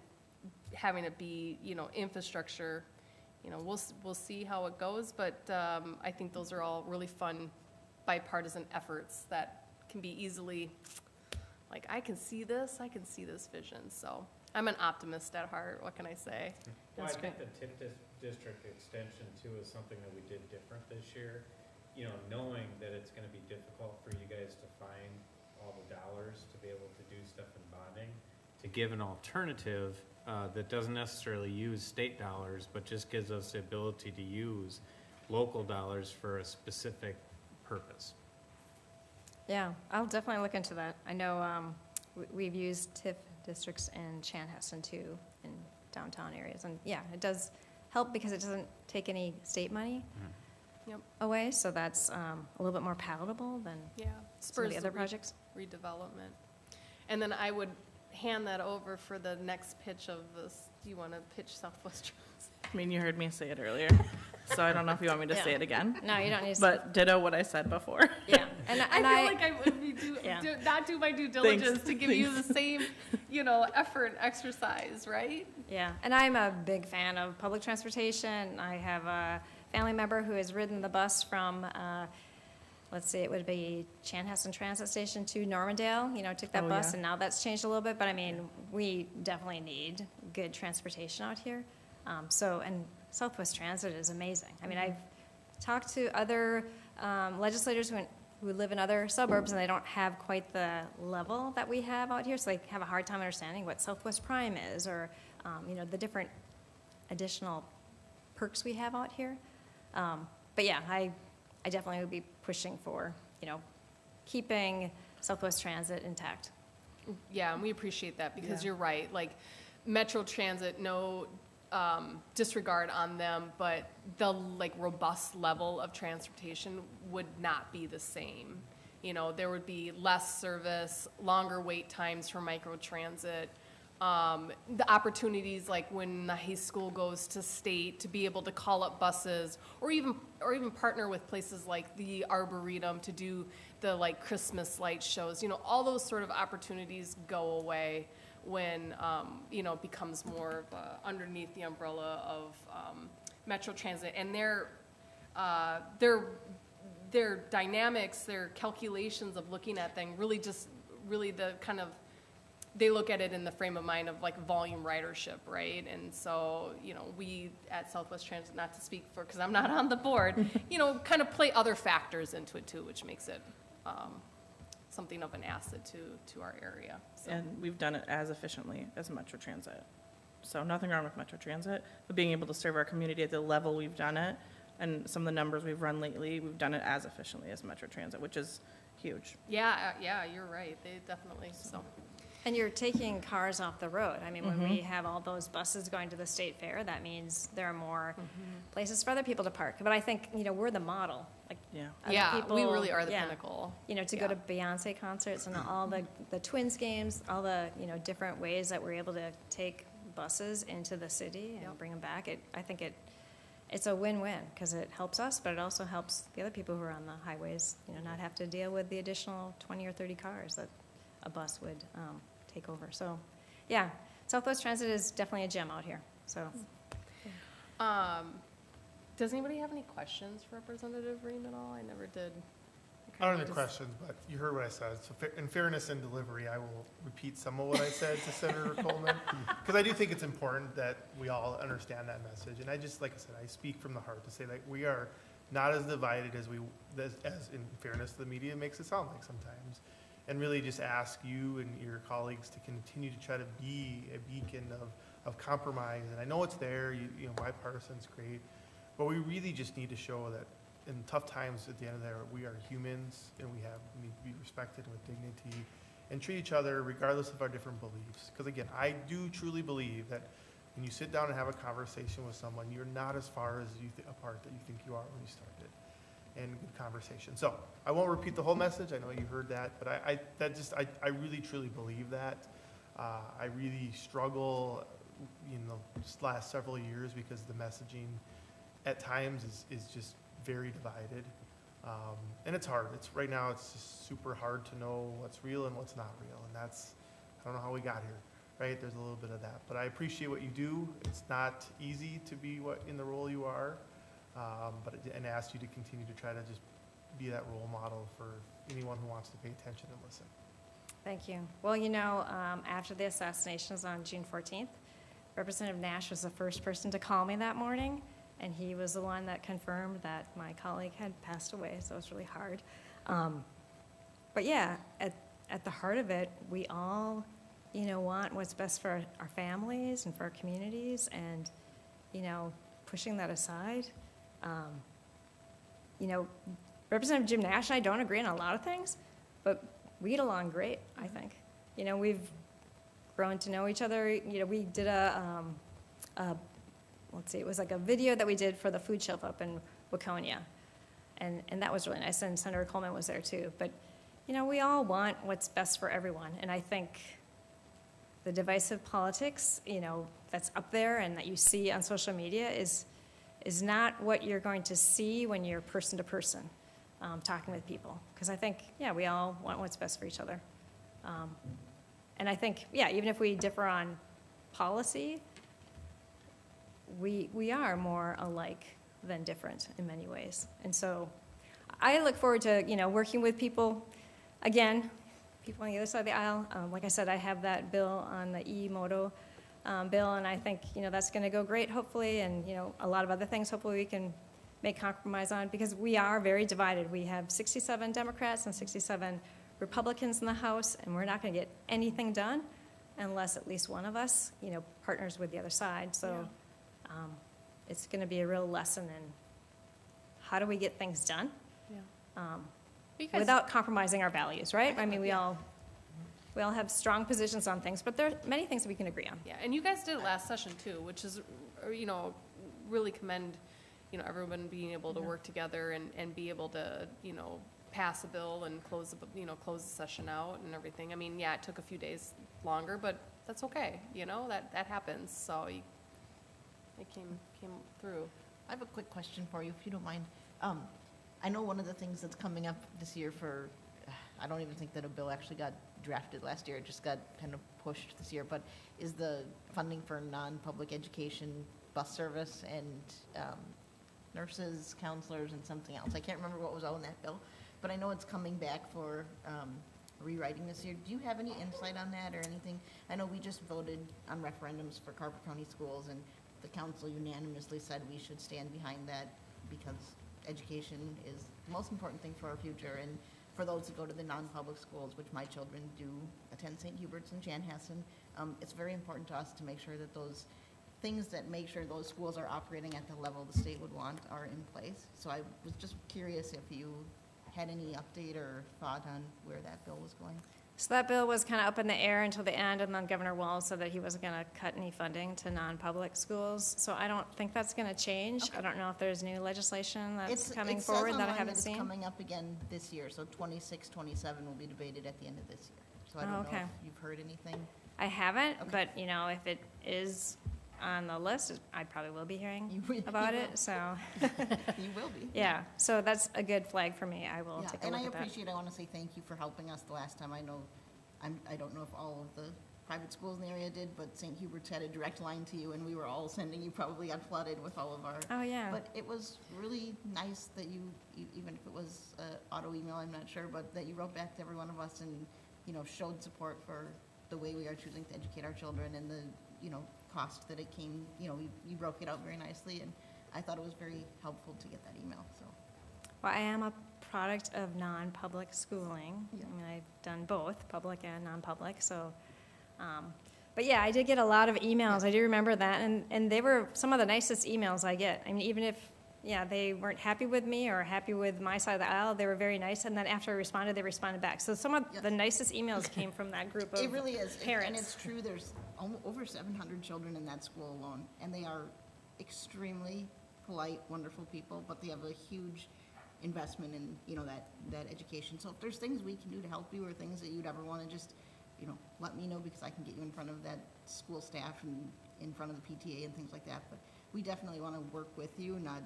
having it be, you know, infrastructure, you know, we'll see how it goes, but I think those are all really fun bipartisan efforts that can be easily, like, I can see this vision. So I'm an optimist at heart, what can I say? Well, That's I think the TIF district extension too is something that we did different this year. You know, knowing that it's gonna be difficult for you guys to find all the dollars to be able to do stuff in bonding, to give an alternative that doesn't necessarily use state dollars, but just gives us the ability to use local dollars for a specific purpose. Yeah, I'll definitely look into that. I know we've used TIF districts in Chanhassen too, in downtown areas. And yeah, it does help because it doesn't take any state money Yep. away, so that's a little bit more palatable than Yeah, some of the spurs other projects. redevelopment. And then I would hand that over for the next pitch of this. Do you want to pitch Southwest Transit? I mean, you heard me say it earlier, so I don't know if you want me to say Yeah. it again. No, you don't need to. But ditto what I said before. Yeah, And I feel like I would be Yeah. not do my due diligence to give you the same, effort and exercise, right? Yeah, and I'm a big fan of public transportation. I have a family member who has ridden the bus from, let's see, it would be Chanhassen Transit Station to Normandale, took that Oh, bus, yeah. and now that's changed a little bit, but I mean, we definitely need good transportation out here. And Southwest Transit is amazing. I mean, I've talked to other legislators who live in other suburbs, and they don't have quite the level that we have out here, so they have a hard time understanding what Southwest Prime is, or, the different additional perks we have out here. But yeah, I definitely would be pushing for, keeping Southwest Transit intact. Yeah, and we appreciate that because Yeah. you're right. Like Metro Transit, no disregard on them, but the robust level of transportation would not be the same. There would be less service, longer wait times for microtransit. The opportunities like when the high school goes to state to be able to call up buses or even partner with places like the Arboretum to do the Christmas light shows, all those sort of opportunities go away when, it becomes more of underneath the umbrella of Metro Transit. And their dynamics, their calculations of looking at things really the kind of, they look at it in the frame of mind of volume ridership, right? And so, we at Southwest Transit, not to speak for, because I'm not on the board, kind of play other factors into it too, which makes it something of an asset to our area. So. And we've done it as efficiently as Metro Transit. So nothing wrong with Metro Transit, but being able to serve our community at the level we've done it, and some of the numbers we've run lately, we've done it as efficiently as Metro Transit, which is huge. Yeah, you're right. They definitely, so. And you're taking cars off the road. I mean, when we have all those buses going to the state fair, that means there are more places for other people to park. But I think, we're the model. Yeah. Yeah, people, we really are the yeah. pinnacle. To go to Beyonce concerts and all the Twins games, all the, different ways that we're able to take buses into the city and bring them back. I think it's a win-win because it helps us, but it also helps the other people who are on the highways, not have to deal with the additional 20 or 30 cars that a bus would take over. So, yeah, Southwest Transit is definitely a gem out here. So, Does anybody have any questions for Representative Ream at all? I never did. I don't have any questions, but you heard what I said. So in fairness and delivery, I will repeat some of what I said to Senator Coleman, because I do think it's important that we all understand that message. And I just, like I said, I speak from the heart to say that we are not as divided as in fairness, the media makes it sound like sometimes. And really just ask you and your colleagues to continue to try to be a beacon of compromise. And I know it's there, bipartisan's great, but we really just need to show that in tough times at the end of there, we are humans and we need to be respected with dignity and treat each other regardless of our different beliefs. Because again, I do truly believe that when you sit down and have a conversation with someone, you're not as far as apart that you think you are when you started. And good conversation. So I won't repeat the whole message. I know you heard that, but I really truly believe that. I really struggle, just last several years because the messaging at times is just very divided, and it's hard. Right now it's just super hard to know what's real and what's not real, and I don't know how we got here. Right? There's a little bit of that, but I appreciate what you do. It's not easy to be in the role you are. And ask you to continue to try to just be that role model for anyone who wants to pay attention and listen. thank you. Well, after the assassinations on June 14th, Representative Nash was the first person to call me that morning, and he was the one that confirmed that my colleague had passed away, so it was really hard. But yeah, at the heart of it, we all, want what's best for our families and for our communities, and, pushing that aside. Representative Jim Nash and I don't agree on a lot of things, but we get along great, I think. We've grown to know each other. We did it was like a video that we did for the food shelf up in Waconia. And that was really nice, and Senator Coleman was there too. But, we all want what's best for everyone. And I think the divisive politics, that's up there and that you see on social media is not what you're going to see when you're person to person. talking with people. Because I think, yeah, we all want what's best for each other. And I think, yeah, even if we differ on policy, we are more alike than different in many ways. And so I look forward to, working with people, again, people on the other side of the aisle. Like I said, I have that bill on the e-moto bill, and I think, that's going to go great, hopefully, and, a lot of other things, hopefully, we can make compromise on, because we are very divided. We have 67 Democrats and 67 Republicans in the House, and we're not going to get anything done unless at least one of us, partners with the other side. So it's going to be a real lesson in how do we get things done without compromising our values, right? I mean, we all have strong positions on things, but there are many things that we can agree on. Yeah, and you guys did it last session too, which is, really commend, everyone being able to work together and be able to, pass a bill and close the session out and everything. I mean, yeah, it took a few days longer, but that's okay, that happens, so it came through. I have a quick question for you, if you don't mind. I know one of the things that's coming up this year I don't even think that a bill actually got drafted last year, it just got kind of pushed this year, but is the funding for non-public education bus service and nurses, counselors, and something else. I can't remember what was on that bill, but I know it's coming back for rewriting this year. Do you have any insight on that or anything? I know we just voted on referendums for Carver County schools, and the council unanimously said we should stand behind that because education is the most important thing for our future. And for those that go to the non-public schools, which my children do attend St. Hubert's and Chanhassen, it's very important to us to make sure that those things that make sure those schools are operating at the level the state would want are in place. So I was just curious if you had any update or thought on where that bill was going. So that bill was kind of up in the air until the end, and then Governor Walz said that he wasn't going to cut any funding to non-public schools. So I don't think that's going to change. Okay. I don't know if there's new legislation that's coming forward that I haven't seen. It's coming up again this year, so 26, 27 will be debated at the end of this year. So I don't know okay. if you've heard anything. I haven't, Okay. but if it is on the list, I probably will be hearing You about will. it. So You will be. yeah, so that's a good flag for me. I will Yeah, take a and look I at that. appreciate, I want to say thank you for helping us the last time. I don't know if all of the private schools in the area did, but St. Hubert's had a direct line to you, and we were all sending, you probably got flooded with all of our. Oh, yeah. But it was really nice that you, even if it was auto email, I'm not sure, but that you wrote back to every one of us and, showed support for the way we are choosing to educate our children and the, cost that it came, you broke it out very nicely, and I thought it was very helpful to get that email, so. Well, I am a product of non-public schooling. Yeah. I mean, I've done both, public and non-public, so. But yeah, I did get a lot of emails. I do remember that, and they were some of the nicest emails I get. I mean, even if, they weren't happy with me or happy with my side of the aisle, they were very nice, and then after I responded, they responded back. So some of the nicest emails came from that group of It really is, parents. and it's true, there's over 700 children in that school alone, and they are extremely polite, wonderful people, but they have a huge investment in, that education. So if there's things we can do to help you or things that you'd ever want to just, let me know, because I can get you in front of that school staff and in front of the PTA and things like that. But we definitely want to work with you, not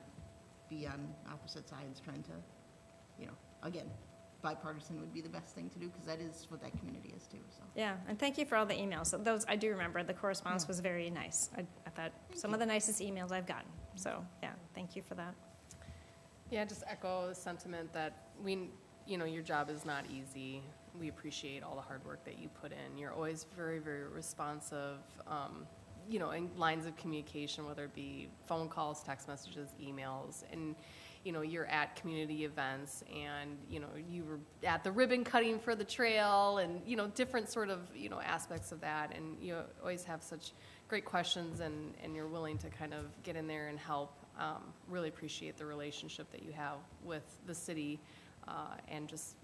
be on opposite sides trying to, again, bipartisan would be the best thing to do, because that is what that community is too, so. Yeah, and thank you for all the emails. So those, I do remember, the correspondence was very nice. I thought some of the nicest emails I've gotten. So, yeah, thank you for that. Yeah, just echo the sentiment that your job is not easy. We appreciate all the hard work that you put in. You're always very, very responsive, in lines of communication, whether it be phone calls, text messages, emails, and, you're at community events, and, you were at the ribbon cutting for the trail, and, different sort of, aspects of that, and you always have such great questions, and you're willing to kind of get in there and help. Really appreciate the relationship that you have with the city, and just,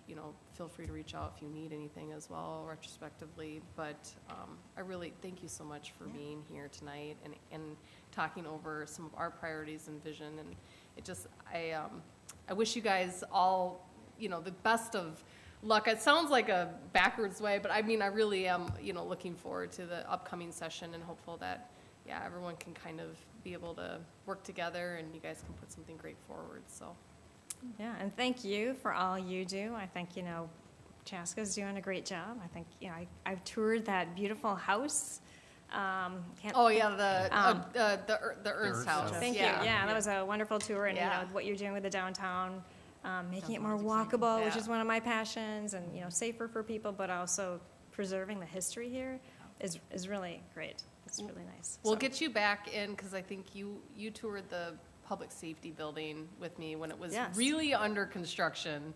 feel free to reach out if you need anything as well retrospectively. But I really thank you so much for being here tonight and talking over some of our priorities and vision. And it just, I wish you guys all, the best of luck. It sounds like a backwards way, but I mean, I really am, looking forward to the upcoming session and hopeful that, everyone can kind of be able to work together and you guys can put something great forward. So Yeah, and thank you for all you do. I think, Chaska's doing a great job. I think, I've toured that beautiful house. Oh, yeah, the Ernst House. Thank you. Yeah, that was a wonderful tour, and, Yeah. what you're doing with the downtown, making it more Downtown's exciting. walkable, which Yeah. is one of my passions, and, safer for people, but also preserving the history here is really great. It's really nice. We'll So- get you back in, because I think you toured the public safety building with me when it was Yes. really under construction.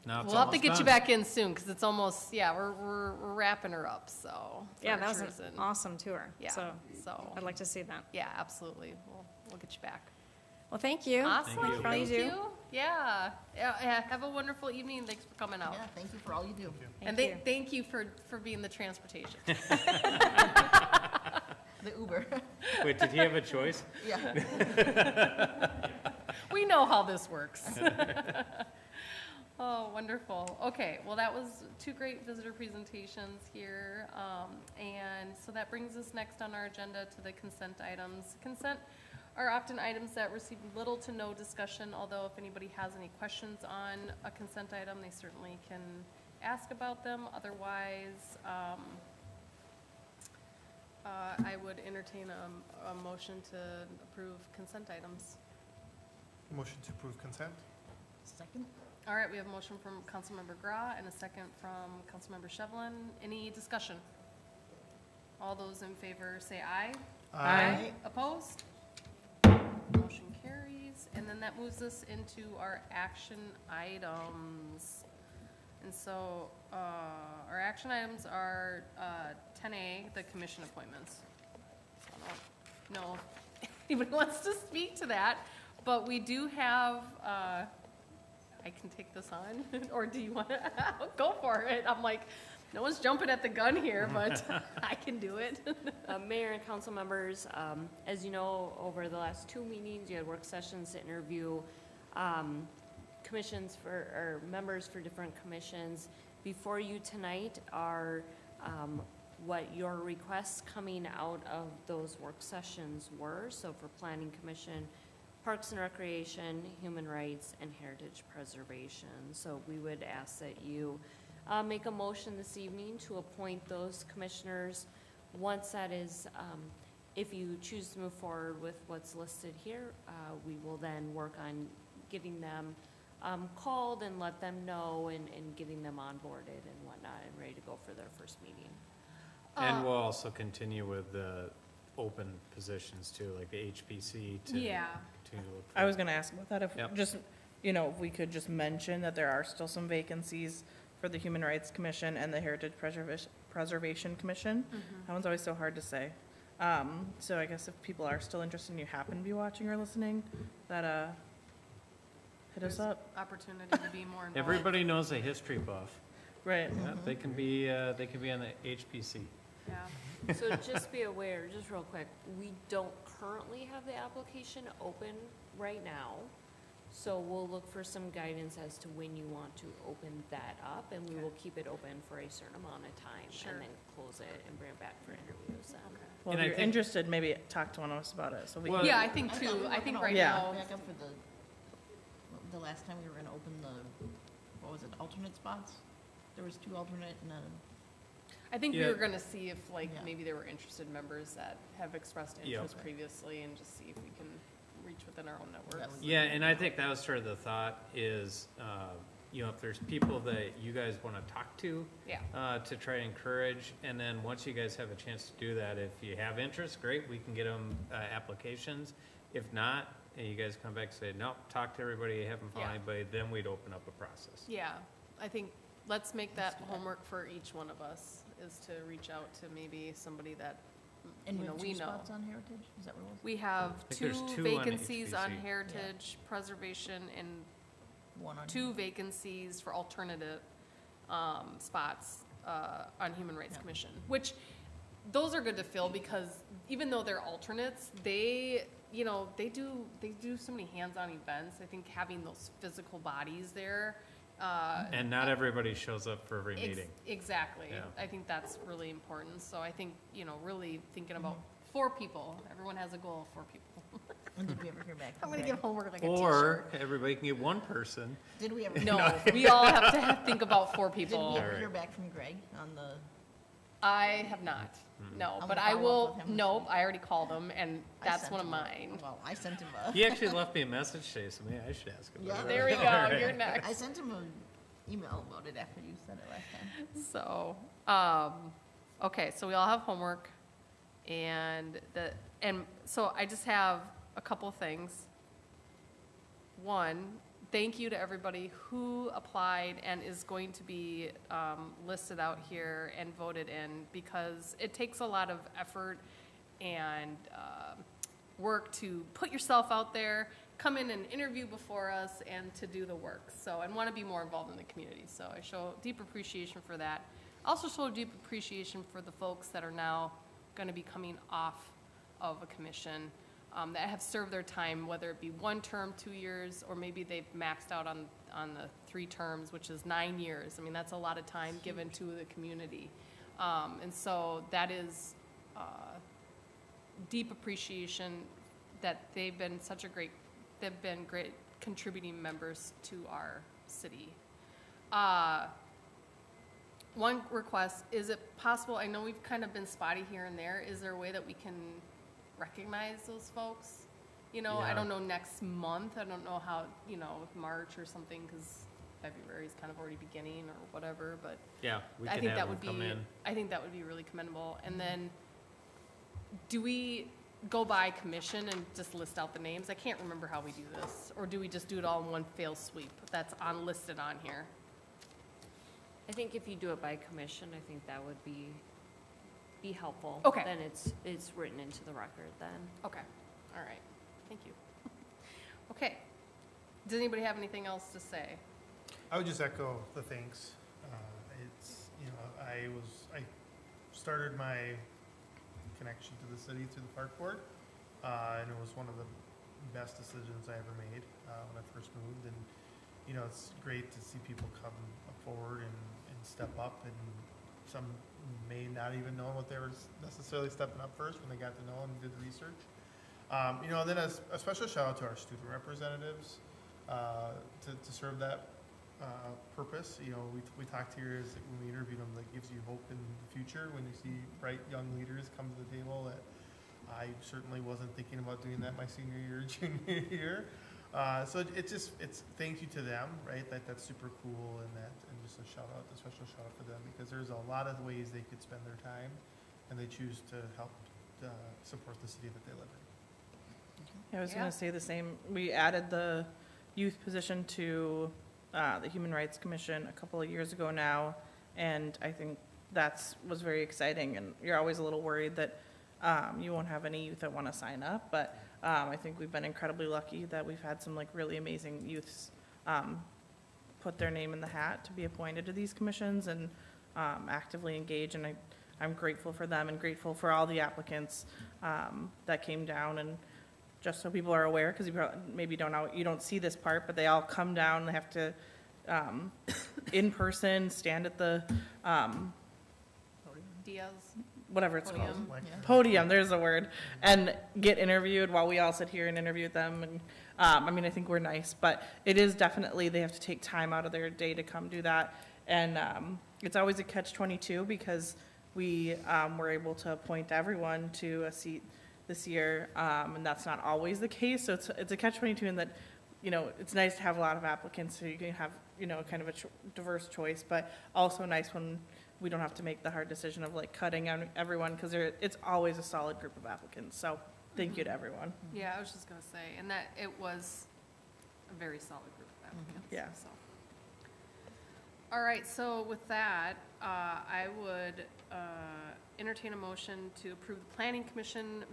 Now it's We'll have to almost get you done. back in soon, because it's almost, we're wrapping her up, so. Yeah, that was furniture's an in. awesome tour. Yeah, So so, I'd like to see that. yeah, absolutely. We'll get you back. Well, thank you. Awesome, Thank you. For all you thank do. you. Yeah, have a wonderful evening, thanks for coming out. Yeah, thank you for all you do. And Thank you. thank you for being the transportation. The Uber, Wait, did he have a choice? yeah. We know how this works. Oh, wonderful. Okay, well, that was two great visitor presentations here. And so that brings us next on our agenda to the consent items. Consent are often items that receive little to no discussion, although if anybody has any questions on a consent item, they certainly can ask about them. Otherwise, I would entertain a motion to approve consent items. Motion to approve consent? Second? All right, we have a motion from Councilmember Gra and a second from Councilmember Shevlin. Any discussion? All those in favor say aye. Aye. Opposed? Motion carries. And then that moves us into our action items. And so, our action items are 10A, the commission appointments. So I don't know if anybody wants to speak to that, but we do have, I can take this on, or do you want to? Go for it. I'm like, no one's jumping at the gun here, but I can do it. Mayor and council members, as you know, over the last 2 meetings, you had work sessions to interview commissions or members for different commissions. Before you tonight are what your requests coming out of those work sessions were. So for Planning Commission, Parks and Recreation, Human Rights, and Heritage Preservation. So we would ask that you make a motion this evening to appoint those commissioners. Once that is, if you choose to move forward with what's listed here, we will then work on getting them called and let them know and getting them onboarded and whatnot and ready to go for their first meeting. And we'll also continue with the open positions too, like the HPC to Yeah. continue to look for. I was gonna ask about that, if Yep. just, if we could just mention that there are still some vacancies for the Human Rights Commission and the Heritage Preservation Commission. That one's always so hard to say. So I guess if people are still interested and you happen to be watching or listening, that, hit us up. Opportunity to be more involved. Everybody knows a history buff. Right. Yeah, they can be on the HPC. Yeah. So just be aware, just real quick, we don't currently have the application open right now. So we'll look for some guidance as to when you want to open that up, and we will keep it open for a certain amount of time. Sure. And then close it and bring it back for interviews then. Well, And if I you're think- interested, maybe talk to one of us about it, so we Well- can. Yeah, I think thought we too, were I think gonna right Yeah. now, Back up for the last time we were gonna open what was it, alternate spots? There was 2 alternate and I think we Yeah. were gonna see if Yeah. maybe there were interested members that have expressed Yeah. interest previously and just see if we can reach within our own networks. was- Yeah, and I think that was sort of the thought is, if there's people that you guys want to talk to, Yeah. to try to encourage, and then once you guys have a chance to do that, if you have interest, great, we can get them applications. If not, and you guys come back and say, no, talk to everybody, you haven't found Yeah. anybody, then we'd open up a process. Yeah, I think, let's make Let's that do that. homework for each one of us, is to reach out to maybe somebody that, and you we know, have we 2 know. spots on Heritage, is that what it was? We have think there's 2 two on vacancies on HPC. heritage preservation and 1 on. 2 vacancies for alternative spots on Human Rights Yeah. Commission, which, those are good to fill because even though they're alternates, they do so many hands-on events. I think having those physical bodies there. And not everybody shows up for every meeting. Exactly. Yeah. I think that's really important. So I think, really thinking about 4 people, everyone has a goal of 4 people. And did we ever hear back I'm from gonna Greg? give homework like a Or everybody can get one person. Did we ever? No, we all have to think about 4 Did we people. ever Alright. hear back from Greg on the, I have not, no, I'm but gonna I follow up will, with him this nope, week. I already called him, and I that's sent one of him a- mine. Well, I sent him a, He actually left me a message today, so maybe I should ask him. Yeah. about it. There we go, Alright. you're I next. sent him an email about it after you said it last time. So, okay, so we all have homework, and so I just have a couple things. One, thank you to everybody who applied and is going to be listed out here and voted in, because it takes a lot of effort and work to put yourself out there, come in and interview before us, and to do the work. So, and want to be more involved in the community. So I show deep appreciation for that. Also show deep appreciation for the folks that are now going to be coming off of a commission, that have served their time, whether it be 1 term, 2 years, or maybe they've maxed out on the 3 terms, which is 9 years. I mean, that's a lot of time given to the community. And so that is deep appreciation that they've been great contributing members to our city. One request, is it possible, I know we've kind of been spotty here and there, is there a way that we can recognize those folks? You know, I Yeah. don't know, next month, I don't know how, March or something, because February is kind of already beginning or whatever, but Yeah, we I can think that have would them come be, in. I think that would be really commendable. And then, do we go by commission and just list out the names? I can't remember how we do this. Or do we just do it all in one fell sweep that's listed on here? I think if you do it by commission, I think that would be helpful. Okay. Then it's written into the record then. Okay, all right, thank you. Okay, does anybody have anything else to say? I would just echo the thanks. It's, I started my connection to the city through the park board, and it was one of the best decisions I ever made when I first moved. And, it's great to see people come forward and step up, and some may not even know what they were necessarily stepping up first when they got to know and did the research. And then a special shout out to our student representatives to serve that purpose. We talked here is when we interviewed them, that gives you hope in the future when you see bright young leaders come to the table. That I certainly wasn't thinking about doing that my senior year, junior year. So it's thank you to them, right? That's super cool, and just a special shout out for them, because there's a lot of ways they could spend their time, and they choose to help support the city that they live in. I was Yeah. going to say the same. We added the youth position to the Human Rights Commission a couple of years ago now, and I think was very exciting. And you're always a little worried that you won't have any youth that want to sign up, but I think we've been incredibly lucky that we've had some really amazing youths put their name in the hat to be appointed to these commissions and actively engage. And I'm grateful for them and grateful for all the applicants that came down. And just so people are aware, because you maybe you don't see this part, but they all come down. They have to in person stand at the Diaz? whatever it's Podium. called. Like, Yeah. Podium, there's the word, and get interviewed while we all sit here and interview them. And I think we're nice, but it is definitely, they have to take time out of their day to come do that. And it's always a catch-22, because we were able to appoint everyone to a seat this year, and that's not always the case. So it's a catch-22 in that, it's nice to have a lot of applicants, so you can have, kind of a diverse choice, but also nice when we don't have to make the hard decision of cutting out everyone, because it's always a solid group of applicants. So thank you to everyone. Yeah, I was just gonna say, and that it was a very solid group of applicants. Yeah. So. All right, so with that, I would entertain a motion to approve the planning commission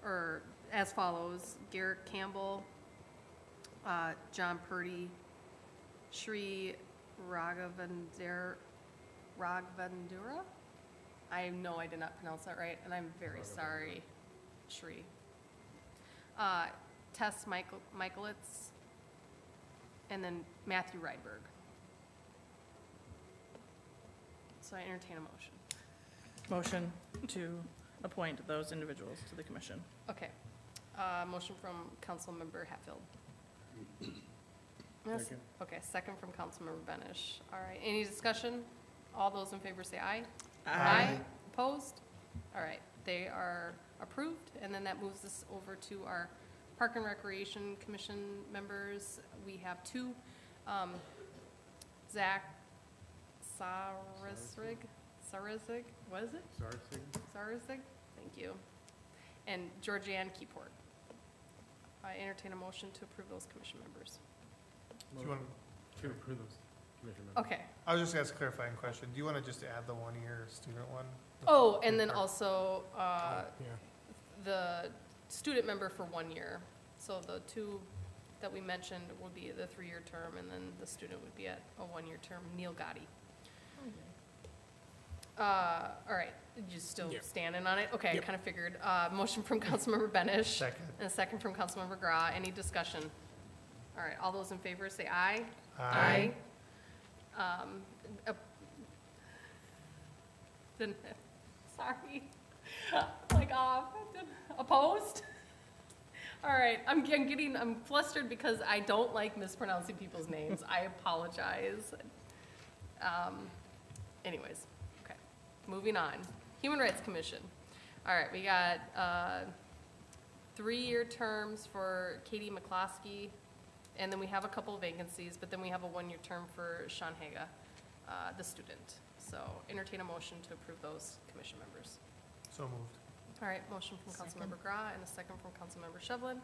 or as follows: Garrett Campbell, John Purdy, Shri Raghavendra. I know I did not pronounce that right, and I'm very sorry, Shri. Tess Michaelitz, and then Matthew Rydberg. So I entertain a motion. Motion to appoint those individuals to the commission. Okay. Motion from Councilmember Hatfield. Yes. Second. Okay, second from Councilmember Benish. All right, any discussion? All those in favor say aye. Opposed? All right, they are approved, and then that moves us over to our Park and Recreation Commission members. We have two, Zach Sarizig, what is it? Sarizig, thank you. And Georgianne Keyport. I entertain a motion to approve those commission members. Do you want, To approve those commission members. Okay. I was just gonna ask a clarifying question. Do you want to just add the one-year student one? Oh, and then also, Yeah. the student member for 1 year. So the two that we mentioned would be the 3-year term, and then the student would be at a 1-year term, Neil Gotti. All right, you still Yeah. standing on it? Okay, I Yep. kind of figured. Motion from Councilmember Benish. Second. And a second from Councilmember Gra. Any discussion? All right, all those in favor say aye. Aye. Then, sorry, like, opposed? All right, I'm flustered because I don't like mispronouncing people's names. I apologize. Anyways, okay, moving on. Human Rights Commission. All right, we got 3-year terms for Katie McCloskey, and then we have a couple of vacancies, but then we have a 1-year term for Sean Haga, the student. So entertain a motion to approve those commission members. So moved. All right, motion from Second. Councilmember Gra and a second from Councilmember Shevlin.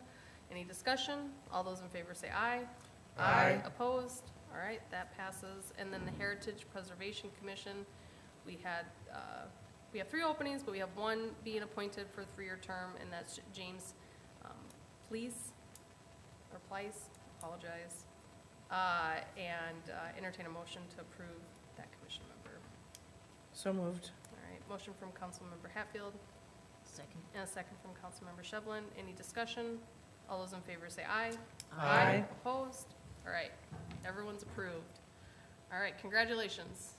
Any discussion? All those in favor say aye. Aye. Opposed? All right, that passes. And then the Heritage Preservation Commission, we have 3 openings, but we have 1 being appointed for a 3-year term, and that's James Plies, apologize. And entertain a motion to approve that commission member. So moved. All right, motion from Councilmember Hatfield. Second. And a second from Councilmember Shevlin. Any discussion? All those in favor say aye. Aye. Opposed? All right, everyone's approved. All right, congratulations.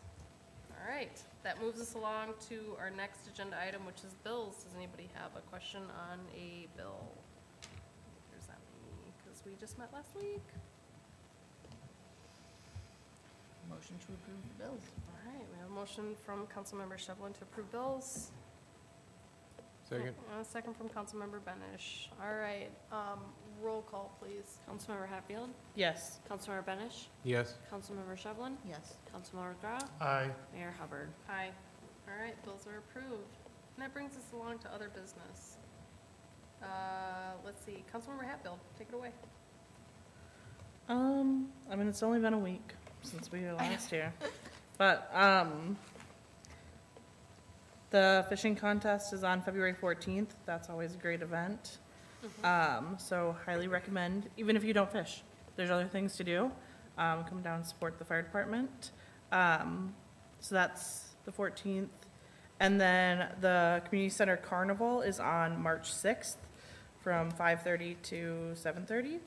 All right, that moves us along to our next agenda item, which is bills. Does anybody have a question on a bill? There's that me, because we just met last week. Motion to approve the bills. All right, we have a motion from Councilmember Shevlin to approve bills. Second. And a second from Councilmember Benish. All right, roll call, please. Councilmember Hatfield, Yes. Councilmember Benish, Yes. Councilmember Shevlin, Yes. Councilmember Gra, Aye. Mayor Hubbard. Aye. All right, bills are approved. And that brings us along to other business. Let's see, Councilmember Hatfield, take it away. I mean, it's only been a week since we were last here. But, the fishing contest is on February 14th. That's always a great event. So highly recommend, even if you don't fish, there's other things to do. Come down and support the fire department. So that's the 14th. And then the community center carnival is on March 6th from 5:30 to 7:30.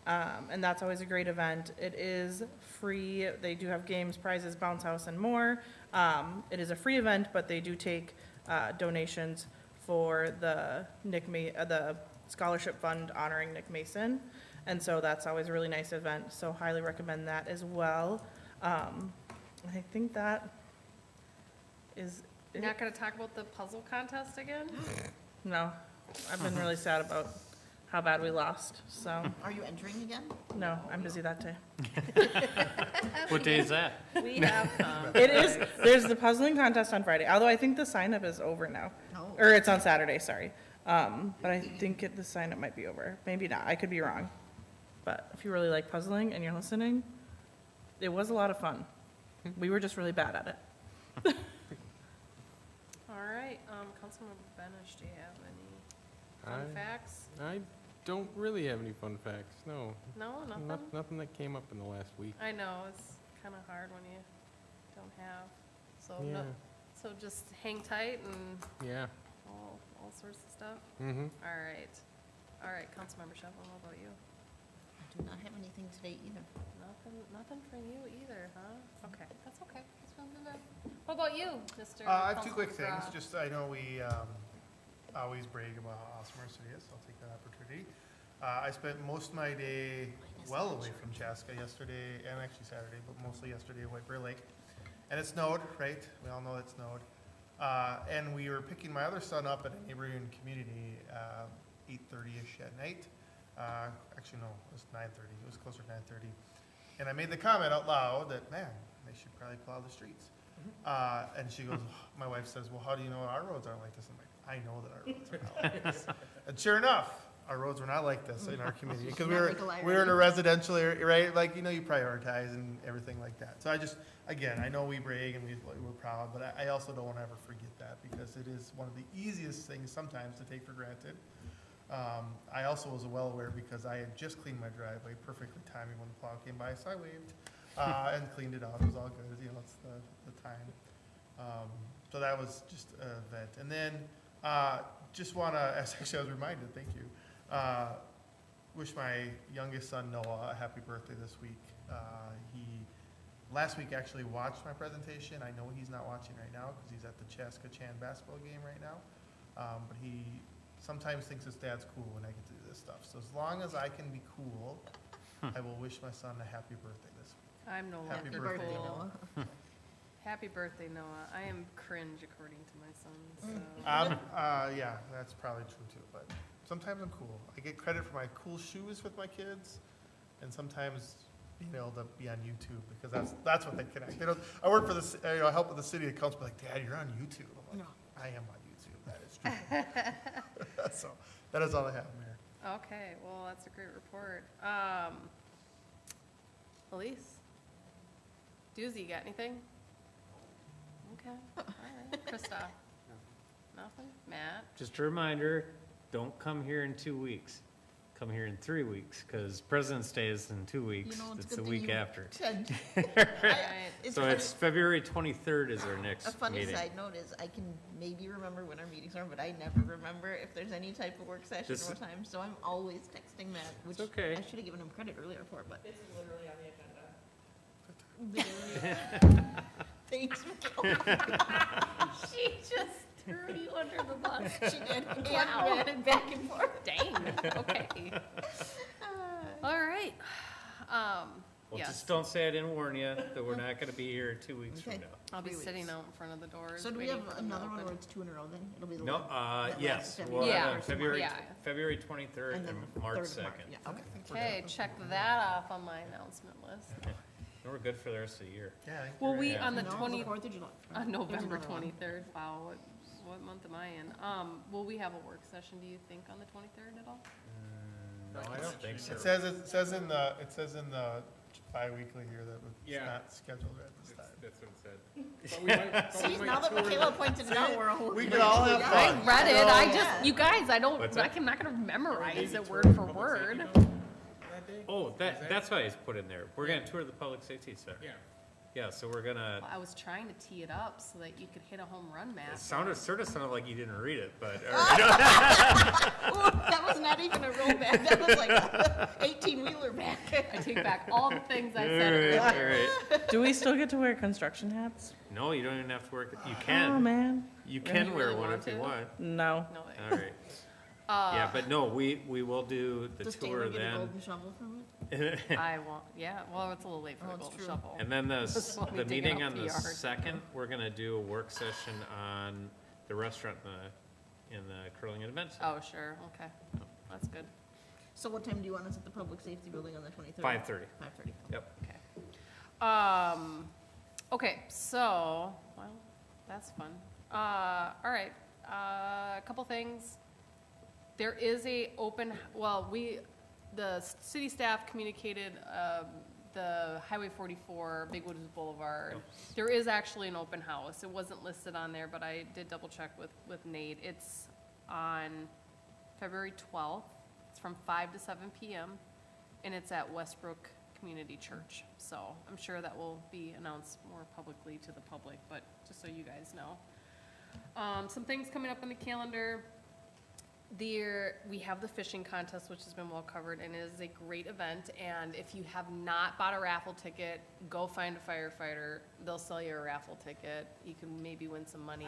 And that's always a great event. It is free. They do have games, prizes, bounce house, and more. It is a free event, but they do take donations for the the scholarship fund honoring Nick Mason. And so that's always a really nice event. So highly recommend that as well. I think that is You're not gonna talk about the puzzle contest again? no. I've been really sad about how bad we lost. So Are you entering again? no, I'm busy that day. What day is that? We have, It is, there's the puzzling contest on Friday, although I think the sign up is over now. No. Or it's on Saturday, sorry. But I think the sign up might be over. Maybe not, I could be wrong. But if you really like puzzling and you're listening, it was a lot of fun. We were just really bad at it. all right, Councilmember Benish, do you have any fun I- facts? I don't really have any fun facts, no. No, nothing? Nothing that came up in the last week. I know, it's kinda hard when you don't have, so, Yeah, so just hang tight and yeah. all sorts of stuff? Mm-hmm. All right, Councilmember Shevlin, what about you? I do not have anything today either. Nothing for you either, huh? Okay, that's okay. That's fine, then. What about you, Mr.? I have 2 quick Councilmember things. Gra? Just, I know we always brag about how awesome our city is, so I'll take that opportunity. I spent most of my day well away from Chaska yesterday, and actually Saturday, but mostly yesterday at White Bear Lake. And it snowed, right? We all know it snowed. And we were picking my other son up at a neighboring community, 8:30-ish at night. Actually, no, it was 9:30. It was closer to 9:30. And I made the comment out loud that, man, they should probably plow the streets. And she goes, my wife says, well, how do you know our roads aren't like this? I'm like, I know that our roads are not like this. And sure enough, our roads were not like this in our community, because we were in a residential area, right? Like, you know, you prioritize and everything like that. So I just, again, I know we brag and we're proud, but I also don't want to ever forget that, because it is one of the easiest things sometimes to take for granted. I also was well aware, because I had just cleaned my driveway, perfectly timing when the plow came by, so I waved and cleaned it out. It was all good, you know, it's the time. So that was just an event. And then just want to, actually I was reminded, thank you, wish my youngest son Noah a happy birthday this week. He last week actually watched my presentation. I know he's not watching right now because he's at the Chaska Chan basketball game right now. But he sometimes thinks his dad's cool when I get to do this stuff. So as long as I can be cool, I will wish my son a happy birthday this week. I'm no Happy longer birthday, cool. Noah. Happy birthday, Noah. I am cringe according to my son, so. Yeah, that's probably true too, but sometimes I'm cool. I get credit for my cool shoes with my kids, and sometimes being able to be on YouTube, because that's what they connect. They don't, I work for the, I help with the city council, like, Dad, you're on YouTube. I'm like, I am on YouTube, that is true. So, that is all I have, Mayor. Okay, well, that's a great report. Elise? Doozy, you got anything? Okay, all right. Krista? Nothing? Matt? Just a reminder, don't come here in 2 weeks. Come here in 3 weeks, because President's Day is in 2 weeks. It's the week after. Right. So it's February 23rd is our next A funny meeting. side note is, I can maybe remember when our meetings are, but I never remember if there's any type of work session This- or time, so I'm always texting Matt, which okay. I should have given him credit earlier for, but. This is literally on the agenda. Thanks, Michaela. She just threw you under the bus. She did, and Wow. ran it back and forth. Dang, okay. All right. Well, Yes, just don't say I didn't warn you that we're not going to be here 2 weeks from Okay. now. I'll be 3 sitting weeks. out in front of the doors. So do we waiting have for them to another one open. where it's 2 in a row then? It'll be the No, one. that yes, last we'll February have Yeah. it February, Yeah. February 23rd And then and the March 3rd of 2nd. Yeah, okay. Okay, check that off on my announcement list. And we're good for the rest of the year. Yeah. I think Will you're we, right. on the No, 20, 4th of July. on November another one. 23rd, wow, what month am I in? Will we have a work session, do you think, on the 23rd at all? No, I don't think so. It says in the bi-weekly here that it's Yeah. not scheduled at this time. That's what it said. But we might- but we See, might now that tour Michaela pointed it out, we're all. We could all have I fun. read it, So- I just, you guys, I don't, What's I'm that? not gonna memorize maybe it tour word the for public word. safety building that day? Oh, that's why it's put in there. We're going to tour the Public Safety Center. Yeah. Yeah, so we're going to, I was trying to tee it up so that you could hit a home run, Matt. it sort of sounded like you didn't read it, but, Ooh, that was not even a rollback, that was like a 18-wheeler back. I take back all the things I all said right, all earlier. right. Do we still get to wear construction hats? No, you don't even have to work, you Oh, can. man. You can You wear really one want if you to? want. No. No, All right. Yeah, but no, we will do the Does tour Taylor get a then. golden shovel from it? I won't, yeah, well, it's a little late for Oh, the it's golden true. shovel. And then That's why we the dig meeting out on the the yard. 2nd, we're going to do a work session on the restaurant in the Curling and Event Center. Oh, sure, okay, that's good. So what time do you want us at the public safety building on the 23rd? 5:30. 5:30. Yep. Okay, so, well, that's fun. All right, a couple things. There is a open, well, the city staff communicated, the Highway 44, Big Woods Boulevard. There is actually an open house. It wasn't listed on there, but I did double check with Nate. It's on February 12th. It's from 5 to 7 p.m. and it's at Westbrook Community Church. So I'm sure that will be announced more publicly to the public, but just so you guys know. Some things coming up on the calendar. We have the fishing contest, which has been well covered, and it is a great event. And if you have not bought a raffle ticket, go find a firefighter. They'll sell you a raffle ticket. You can maybe win some money.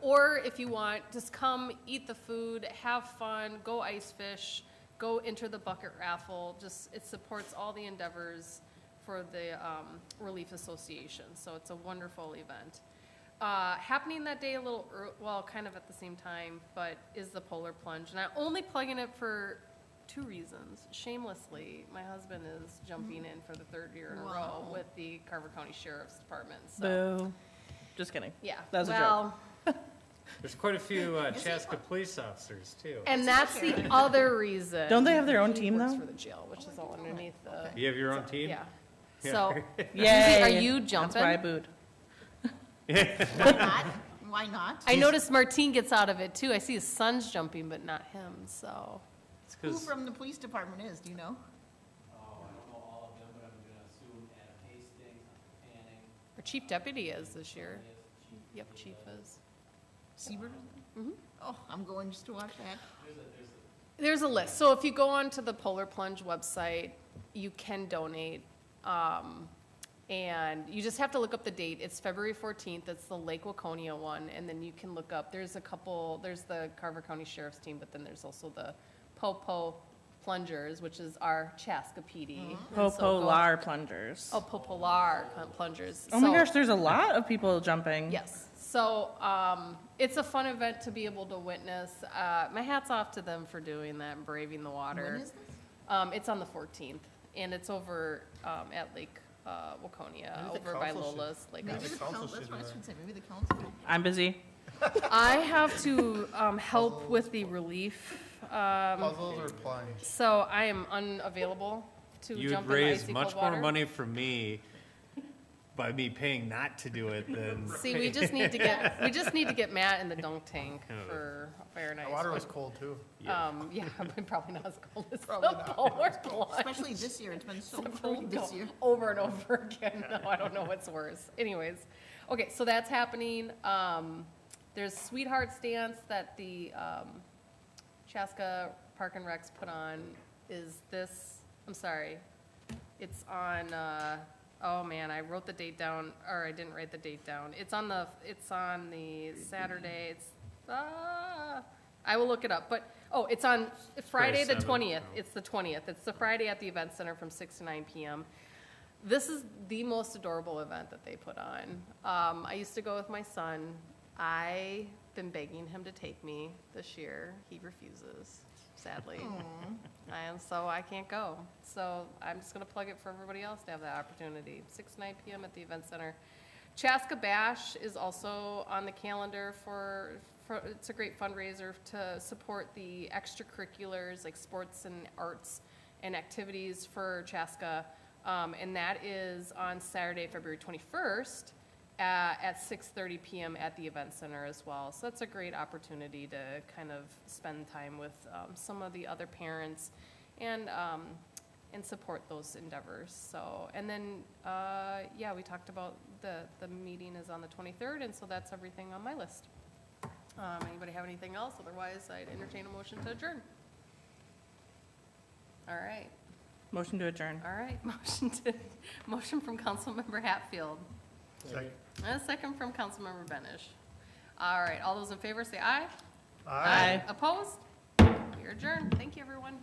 Or if you want, just come, eat the food, have fun, go ice fish, go enter the bucket raffle. Just, it supports all the endeavors for the Relief Association. So it's a wonderful event. Happening that day a little, well, kind of at the same time, but is the polar plunge. And I'm only plugging it for 2 reasons. Shamelessly, my husband is jumping in for the 3rd year in a row with the Carver County Sheriff's Department. So, Boo. Just kidding. yeah. That was a well, There's quite a few Chaska police officers too. and that's the other reason. Don't they have their own He team, works though? for the jail, which is all underneath the. You have your own team? Yeah. Yeah. So, Yay. are you That's why I jumping? booed. Why not? Why not? I noticed Martine gets out of it too. I see his son's jumping, but not him, so. It's Who 'cause- from the police department is, do you know? Oh, I don't know all of them, but I'm gonna assume Adam Hastings, Fanning. Our chief deputy is this year. Chief Yep, chief is. Siebert? Mhm. Oh, I'm going just to watch that. There's a list. So if you go onto the Polar Plunge website, you can donate. And you just have to look up the date. It's February 14th. It's the Lake Waconia one. And then you can look up, there's the Carver County Sheriff's team, but then there's also the Popo Plungers, which is our Chaska PD. And so go- Popolar plungers. Oh, Popolar Plungers. Oh my So- gosh, there's a lot of people jumping. Yes. So it's a fun event to be able to witness. My hat's off to them for doing that and braving the water. When is this? It's on the 14th, and it's over at Lake Waconia, Maybe the over by council should- Lola's Lake Maybe House. the council council, that's should what I do should say, maybe the council. I'm busy. I have to help with the relief, Puzzles or plunge? so I am unavailable to You'd jump in raise icy much cold more water. money from me by me paying not to do it than. See, we just need to get Matt in the dunk tank for fire and The ice. water was cold too. Yeah, probably not as cold as the Probably not. polar plunge. Especially this year, it's been so Except for cold we this go year. Over and over again. No, I don't know what's worse. Anyways, okay, so that's happening. There's Sweethearts Dance that the Chaska Park and Recs put on. It's on, oh man, I wrote the date down, or I didn't write the date down. It's on the Saturday. I will look it up, but, it's on Friday the 27th. 20th. It's the 20th. It's the Friday at the Event Center from 6 to 9 p.m. This is the most adorable event that they put on. I used to go with my son. I've been begging him to take me this year. He refuses, sadly. So I can't go. So I'm just gonna plug it for everybody else to have that opportunity. 6 to 9 p.m. at the Event Center. Chaska Bash is also on the calendar for it's a great fundraiser to support the extracurriculars like sports and arts and activities for Chaska. And that is on Saturday, February 21st at 6:30 p.m. at the Event Center as well. So that's a great opportunity to kind of spend time with some of the other parents and support those endeavors. So, and then, we talked about the meeting is on the 23rd, and so that's everything on my list. Anybody have anything else? Otherwise, I'd entertain a motion to adjourn. All right. Motion to adjourn. All right, motion from Councilmember Hatfield. Second. And a second from Councilmember Benish. All right, all those in favor say aye. Aye. Opposed? We are adjourned. Thank you, everyone.